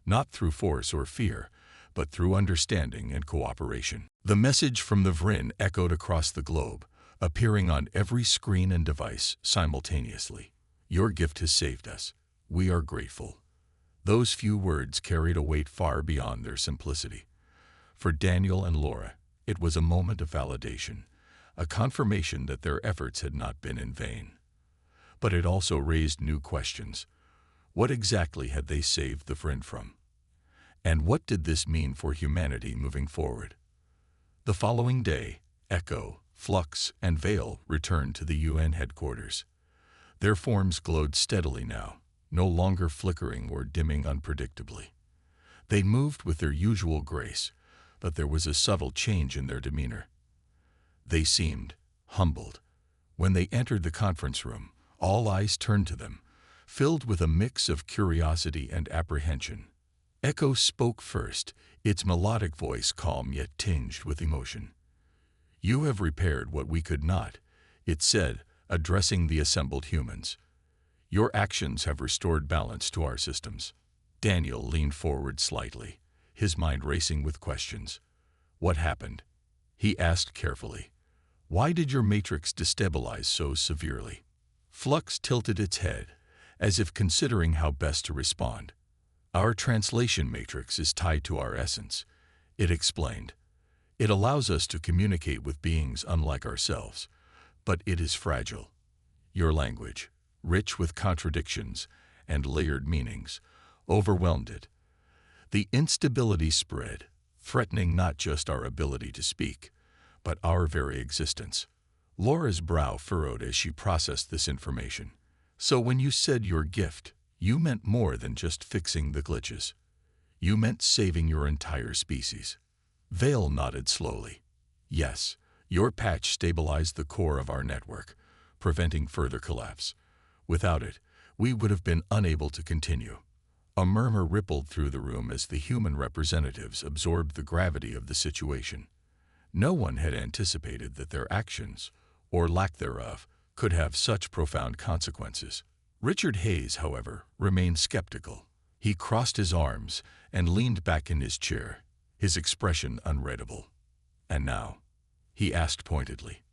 not through force or fear, but through understanding and cooperation. The message from the Vryn echoed across the globe, appearing on every screen and device simultaneously. "Your gift has saved us. We are grateful." Those few words carried a weight far beyond their simplicity. For Daniel and Laura, it was a moment of validation, a confirmation that their efforts had not been in vain. But it also raised new questions. What exactly had they saved the Vryn from? And what did this mean for humanity moving forward? The following day, Echo, Flux, and Vale returned to the UN headquarters. Their forms glowed steadily now, no longer flickering or dimming unpredictably. They moved with their usual grace, but there was a subtle change in their demeanor. They seemed humbled. When they entered the conference room, all eyes turned to them, filled with a mix of curiosity and apprehension. Echo spoke first, its melodic voice calm yet tinged with emotion. "You have repaired what we could not," it said, addressing the assembled humans. "Your actions have restored balance to our systems." Daniel leaned forward slightly, his mind racing with questions. "What happened?" he asked carefully. "Why did your matrix destabilize so severely?" Flux tilted its head, as if considering how best to respond. "Our translation matrix is tied to our essence," it explained. "It allows us to communicate with beings unlike ourselves, but it is fragile. Your language, rich with contradictions and layered meanings, overwhelmed it. The instability spread, threatening not just our ability to speak, but our very existence." Laura's brow furrowed as she processed this information. "So when you said your gift, you meant more than just fixing the glitches. You meant saving your entire species." Vale nodded slowly. "Yes, your patch stabilized the core of our network, preventing further collapse. Without it, we would have been unable to continue. A murmur rippled through the room as the human representatives absorbed the gravity of the situation. No one had anticipated that their actions, or lack thereof, could have such profound consequences. Richard Hayes, however, remained skeptical. He crossed his arms and leaned back in his chair, his expression unreadable. "And now?" he asked pointedly.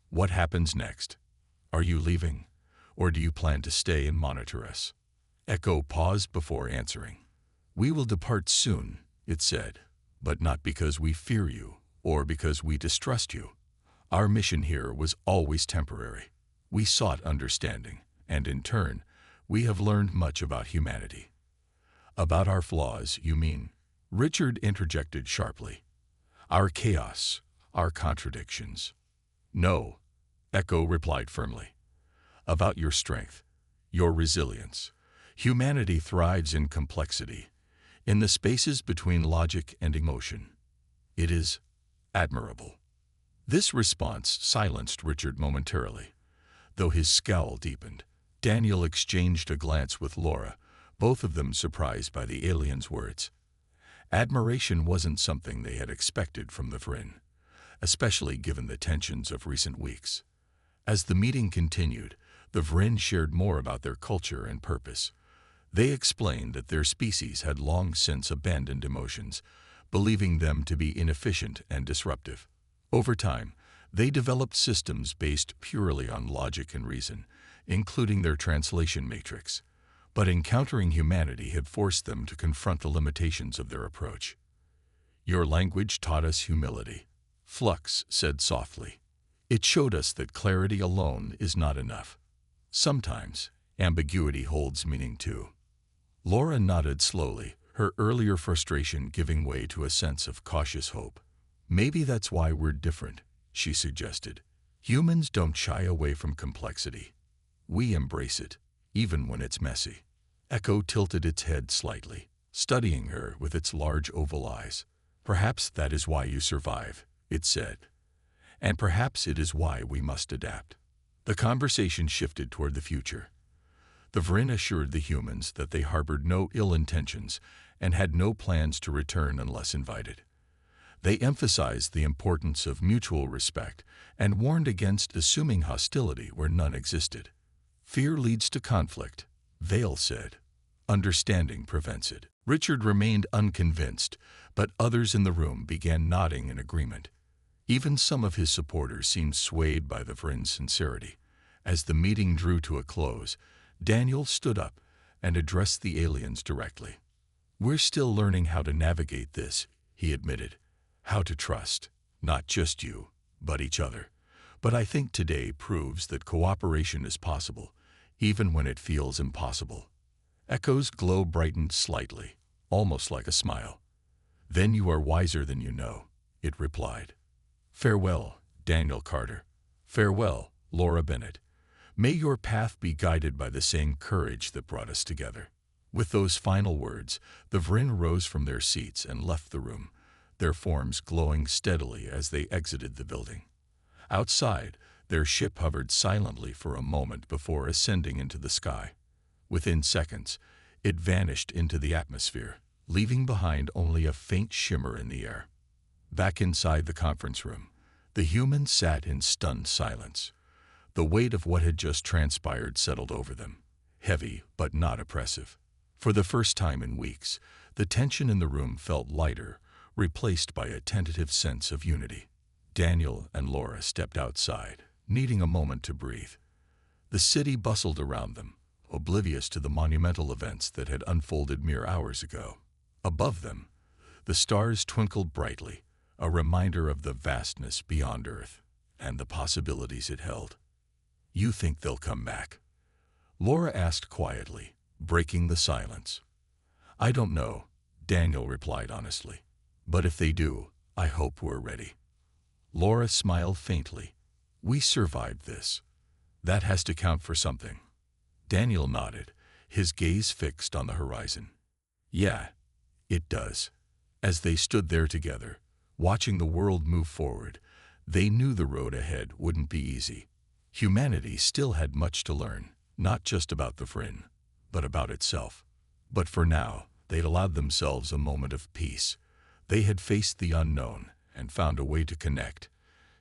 "What happens next? Are you leaving, or do you plan to stay and monitor us?" Echo paused before answering. "We will depart soon," it said, "but not because we fear you or because we distrust you. Our mission here was always temporary. We sought understanding, and in turn, we have learned much about humanity." "About our flaws, you mean?" Richard interjected sharply. "Our chaos, our contradictions." "No," Echo replied firmly. "About your strength, your resilience. Humanity thrives in complexity, in the spaces between logic and emotion. It is admirable." This response silenced Richard momentarily. Though his scowl deepened, Daniel exchanged a glance with Laura, both of them surprised by the alien's words. Admiration wasn't something they had expected from the Vryn, especially given the tensions of recent weeks. As the meeting continued, the Vryn shared more about their culture and purpose. They explained that their species had long since abandoned emotions, believing them to be inefficient and disruptive. Over time, they developed systems based purely on logic and reason, including their translation matrix. But encountering humanity had forced them to confront the limitations of their approach. "Your language taught us humility," Flux said softly. "It showed us that clarity alone is not enough. Sometimes, ambiguity holds meaning too." Laura nodded slowly, her earlier frustration giving way to a sense of cautious hope. "Maybe that's why we're different," she suggested. "Humans don't shy away from complexity. We embrace it, even when it's messy." Echo tilted its head slightly, studying her with its large oval eyes. "Perhaps that is why you survive," it said. "And perhaps it is why we must adapt." The conversation shifted toward the future. The Vryn assured the humans that they harbored no ill intentions and had no plans to return unless invited. They emphasized the importance of mutual respect and warned against assuming hostility where none existed. "Fear leads to conflict," Vale said. "Understanding prevents it." Richard remained unconvinced, but others in the room began nodding in agreement. Even some of his supporters seemed swayed by the Vryn's sincerity. As the meeting drew to a close, Daniel stood up and addressed the aliens directly. "We're still learning how to navigate this," he admitted. "How to trust, not just you, but each other. But I think today proves that cooperation is possible, even when it feels impossible." Echo's glow brightened slightly, almost like a smile. "Then you are wiser than you know," it replied. "Farewell, Daniel Carter. Farewell, Laura Bennett. May your path be guided by the same courage that brought us together." With those final words, the Vryn rose from their seats and left the room, their forms glowing steadily as they exited the building. Outside, their ship hovered silently for a moment before ascending into the sky. Within seconds, it vanished into the atmosphere, leaving behind only a faint shimmer in the air. Back inside the conference room, the humans sat in stunned silence. The weight of what had just transpired settled over them, heavy but not oppressive. For the first time in weeks, the tension in the room felt lighter, replaced by a tentative sense of unity. Daniel and Laura stepped outside, needing a moment to breathe. The city bustled around them, oblivious to the monumental events that had unfolded mere hours ago. Above them, the stars twinkled brightly, a reminder of the vastness beyond Earth and the possibilities it held. "You think they'll come back?" Laura asked quietly, breaking the silence. "I don't know," Daniel replied honestly. "But if they do, I hope we're ready." Laura smiled faintly. "We survived this. That has to count for something." Daniel nodded, his gaze fixed on the horizon. "Yeah, it does." As they stood there together, watching the world move forward, they knew the road ahead wouldn't be easy. Humanity still had much to learn, not just about the Vryn, but about itself. But for now, they'd allowed themselves a moment of peace. They had faced the unknown and found a way to connect,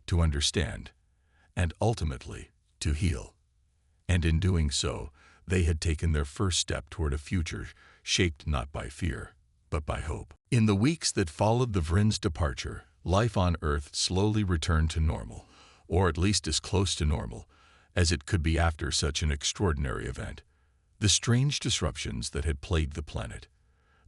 to understand, and ultimately, to heal. And in doing so, they had taken their first step toward a future shaped not by fear, but by hope. In the weeks that followed the Vrin's departure, life on Earth slowly returned to normal, or at least as close to normal as it could be after such an extraordinary event. The strange disruptions that had plagued the planet,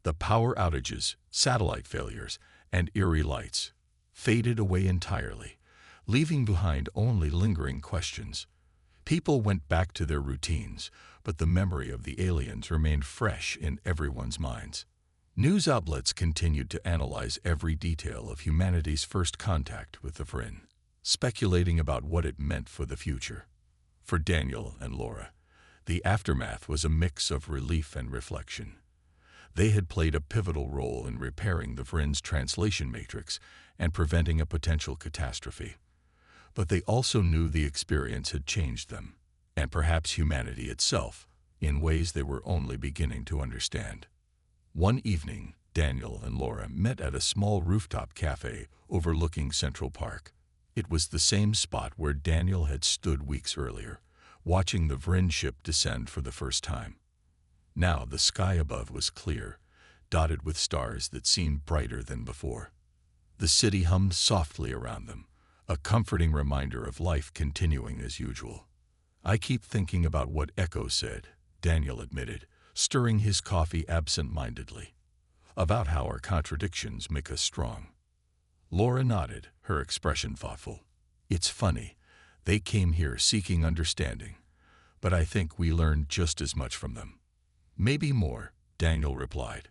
the power outages, satellite failures, and eerie lights, faded away entirely, leaving behind only lingering questions. People went back to their routines, but the memory of the aliens remained fresh in everyone's minds. News outlets continued to analyze every detail of humanity's first contact with the Vrin, speculating about what it meant for the future. For Daniel and Laura, the aftermath was a mix of relief and reflection. They had played a pivotal role in repairing the Vrin's translation matrix and preventing a potential catastrophe. But they also knew the experience had changed them, and perhaps humanity itself, in ways they were only beginning to understand. One evening, Daniel and Laura met at a small rooftop cafe overlooking Central Park. It was the same spot where Daniel had stood weeks earlier, watching the Vrin ship descend for the first time. Now the sky above was clear, dotted with stars that seemed brighter than before. The city hummed softly around them, a comforting reminder of life continuing as usual. "I keep thinking about what Echo said," Daniel admitted, stirring his coffee absent-mindedly. "About how our contradictions make us strong." Laura nodded, her expression thoughtful. "It's funny. They came here seeking understanding, but I think we learned just as much from them." "Maybe more," Daniel replied.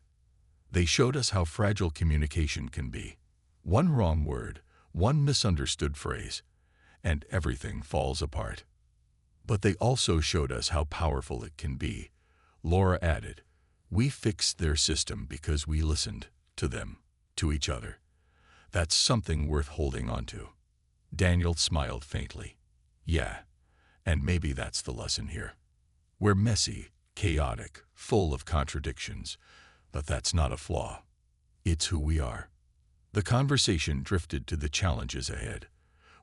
"They showed us how fragile communication can be. One wrong word, one misunderstood phrase, and everything falls apart. But they also showed us how powerful it can be," Laura added. "We fixed their system because we listened to them, to each other. That's something worth holding on to." Daniel smiled faintly. "Yeah, and maybe that's the lesson here. We're messy, chaotic, full of contradictions, but that's not a flaw. It's who we are." The conversation drifted to the challenges ahead.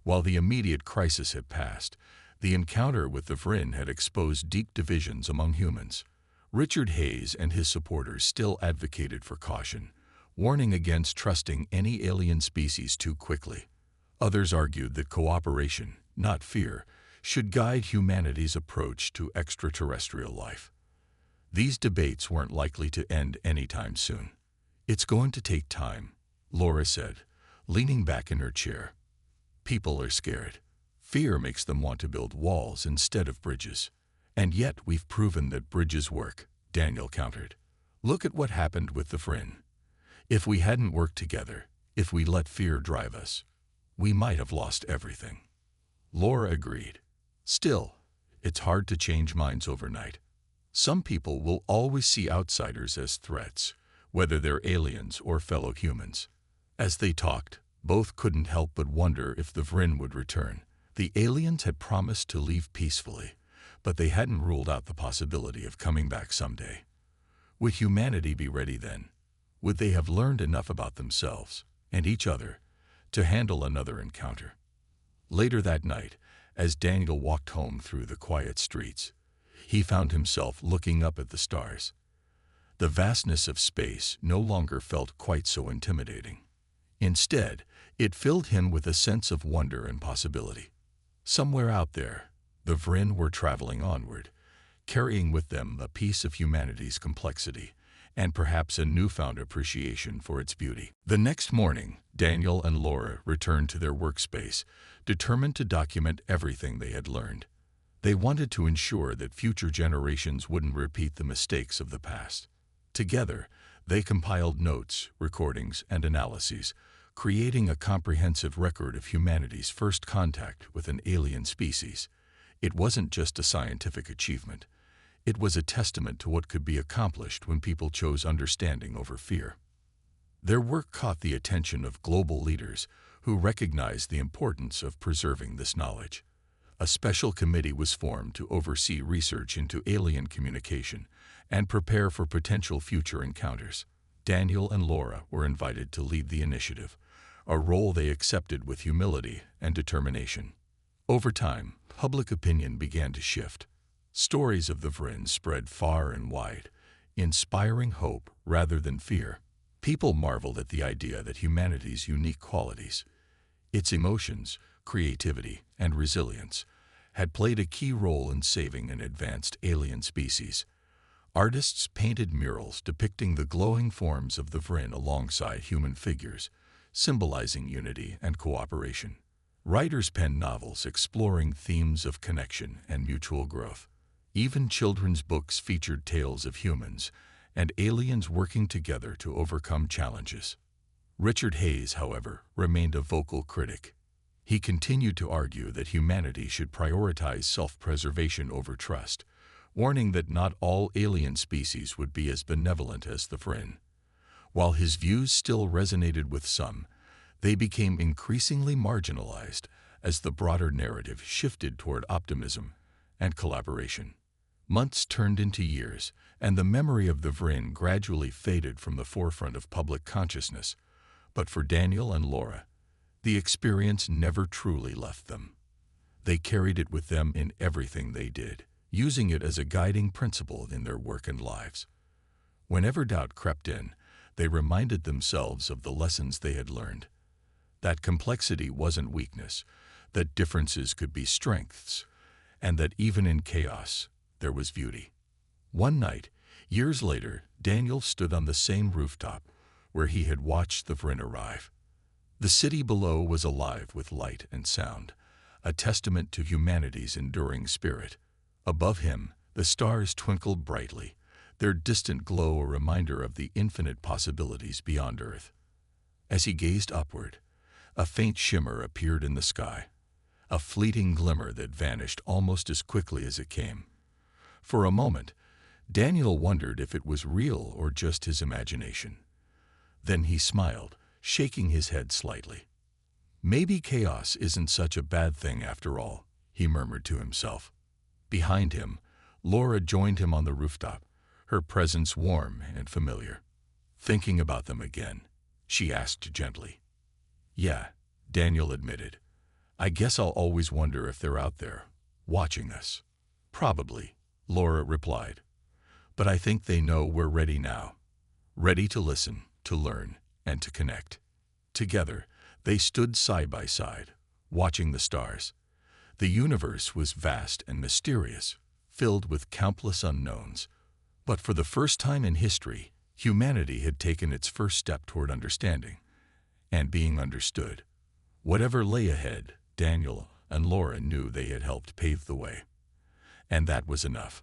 While the immediate crisis had passed, the encounter with the Vrin had exposed deep divisions among humans. Richard Hayes and his supporters still advocated for caution, warning against trusting any alien species too quickly. Others argued that cooperation, not fear, should guide humanity's approach to extraterrestrial life. These debates weren't likely to end anytime soon. "It's going to take time," Laura said, leaning back in her chair. "People are scared. Fear makes them want to build walls instead of bridges. And yet we've proven that bridges work," Daniel countered. "Look at what happened with the Vrin. If we hadn't worked together, if we let fear drive us, we might have lost everything." Laura agreed. "Still, it's hard to change minds overnight. Some people will always see outsiders as threats, whether they're aliens or fellow humans." As they talked, both couldn't help but wonder if the Vrin would return. The aliens had promised to leave peacefully, but they hadn't ruled out the possibility of coming back someday. Would humanity be ready then? Would they have learned enough about themselves and each other to handle another encounter? Later that night, as Daniel walked home through the quiet streets, he found himself looking up at the stars. The vastness of space no longer felt quite so intimidating. Instead, it filled him with a sense of wonder and possibility. Somewhere out there, the Vrin were traveling onward, carrying with them a piece of humanity's complexity and perhaps a newfound appreciation for its beauty. The next morning, Daniel and Laura returned to their workspace, determined to document everything they had learned. They wanted to ensure that future generations wouldn't repeat the mistakes of the past. Together, they compiled notes, recordings, and analyses, creating a comprehensive record of humanity's first contact with an alien species. It wasn't just a scientific achievement. It was a testament to what could be accomplished when people chose understanding over fear. Their work caught the attention of global leaders who recognized the importance of preserving this knowledge. A special committee was formed to oversee research into alien communication and prepare for potential future encounters. Daniel and Laura were invited to lead the initiative, a role they accepted with humility and determination. Over time, public opinion began to shift. Stories of the Vrin spread far and wide, inspiring hope rather than fear. People marveled at the idea that humanity's unique qualities, its emotions, creativity, and resilience, had played a key role in saving an advanced alien species. Artists painted murals depicting the glowing forms of the Vrin alongside human figures, symbolizing unity and cooperation. Writers penned novels exploring themes of connection and mutual growth. Even children's books featured tales of humans and aliens working together to overcome challenges. Richard Hayes, however, remained a vocal critic. He continued to argue that humanity should prioritize self-preservation over trust, warning that not all alien species would be as benevolent as the Vrin. While his views still resonated with some, they became increasingly marginalized as the broader narrative shifted toward optimism and collaboration. Months turned into years, and the memory of the Vrin gradually faded from the forefront of public consciousness. But for Daniel and Laura, the experience never truly left them. They carried it with them in everything they did, using it as a guiding principle in their work and lives. Whenever doubt crept in, they reminded themselves of the lessons they had learned. That complexity wasn't weakness, that differences could be strengths, and that even in chaos, there was beauty. One night, years later, Daniel stood on the same rooftop where he had watched the Vrin arrive. The city below was alive with light and sound, a testament to humanity's enduring spirit. Above him, the stars twinkled brightly, their distant glow a reminder of the infinite possibilities beyond Earth. As he gazed upward, a faint shimmer appeared in the sky, a fleeting glimmer that vanished almost as quickly as it came. For a moment, Daniel wondered if it was real or just his imagination. Then he smiled, shaking his head slightly. "Maybe chaos isn't such a bad thing after all," he murmured to himself. Behind him, Laura joined him on the rooftop, her presence warm and familiar. "Thinking about them again?" she asked gently. "Yeah," Daniel admitted. "I guess I'll always wonder if they're out there, watching us." "Probably," Laura replied. "But I think they know we're ready now. Ready to listen, to learn, and to connect." Together, they stood side by side, watching the stars. The universe was vast and mysterious, filled with countless unknowns. But for the first time in history, humanity had taken its first step toward understanding and being understood. Whatever lay ahead, Daniel and Laura knew they had helped pave the way. And that was enough.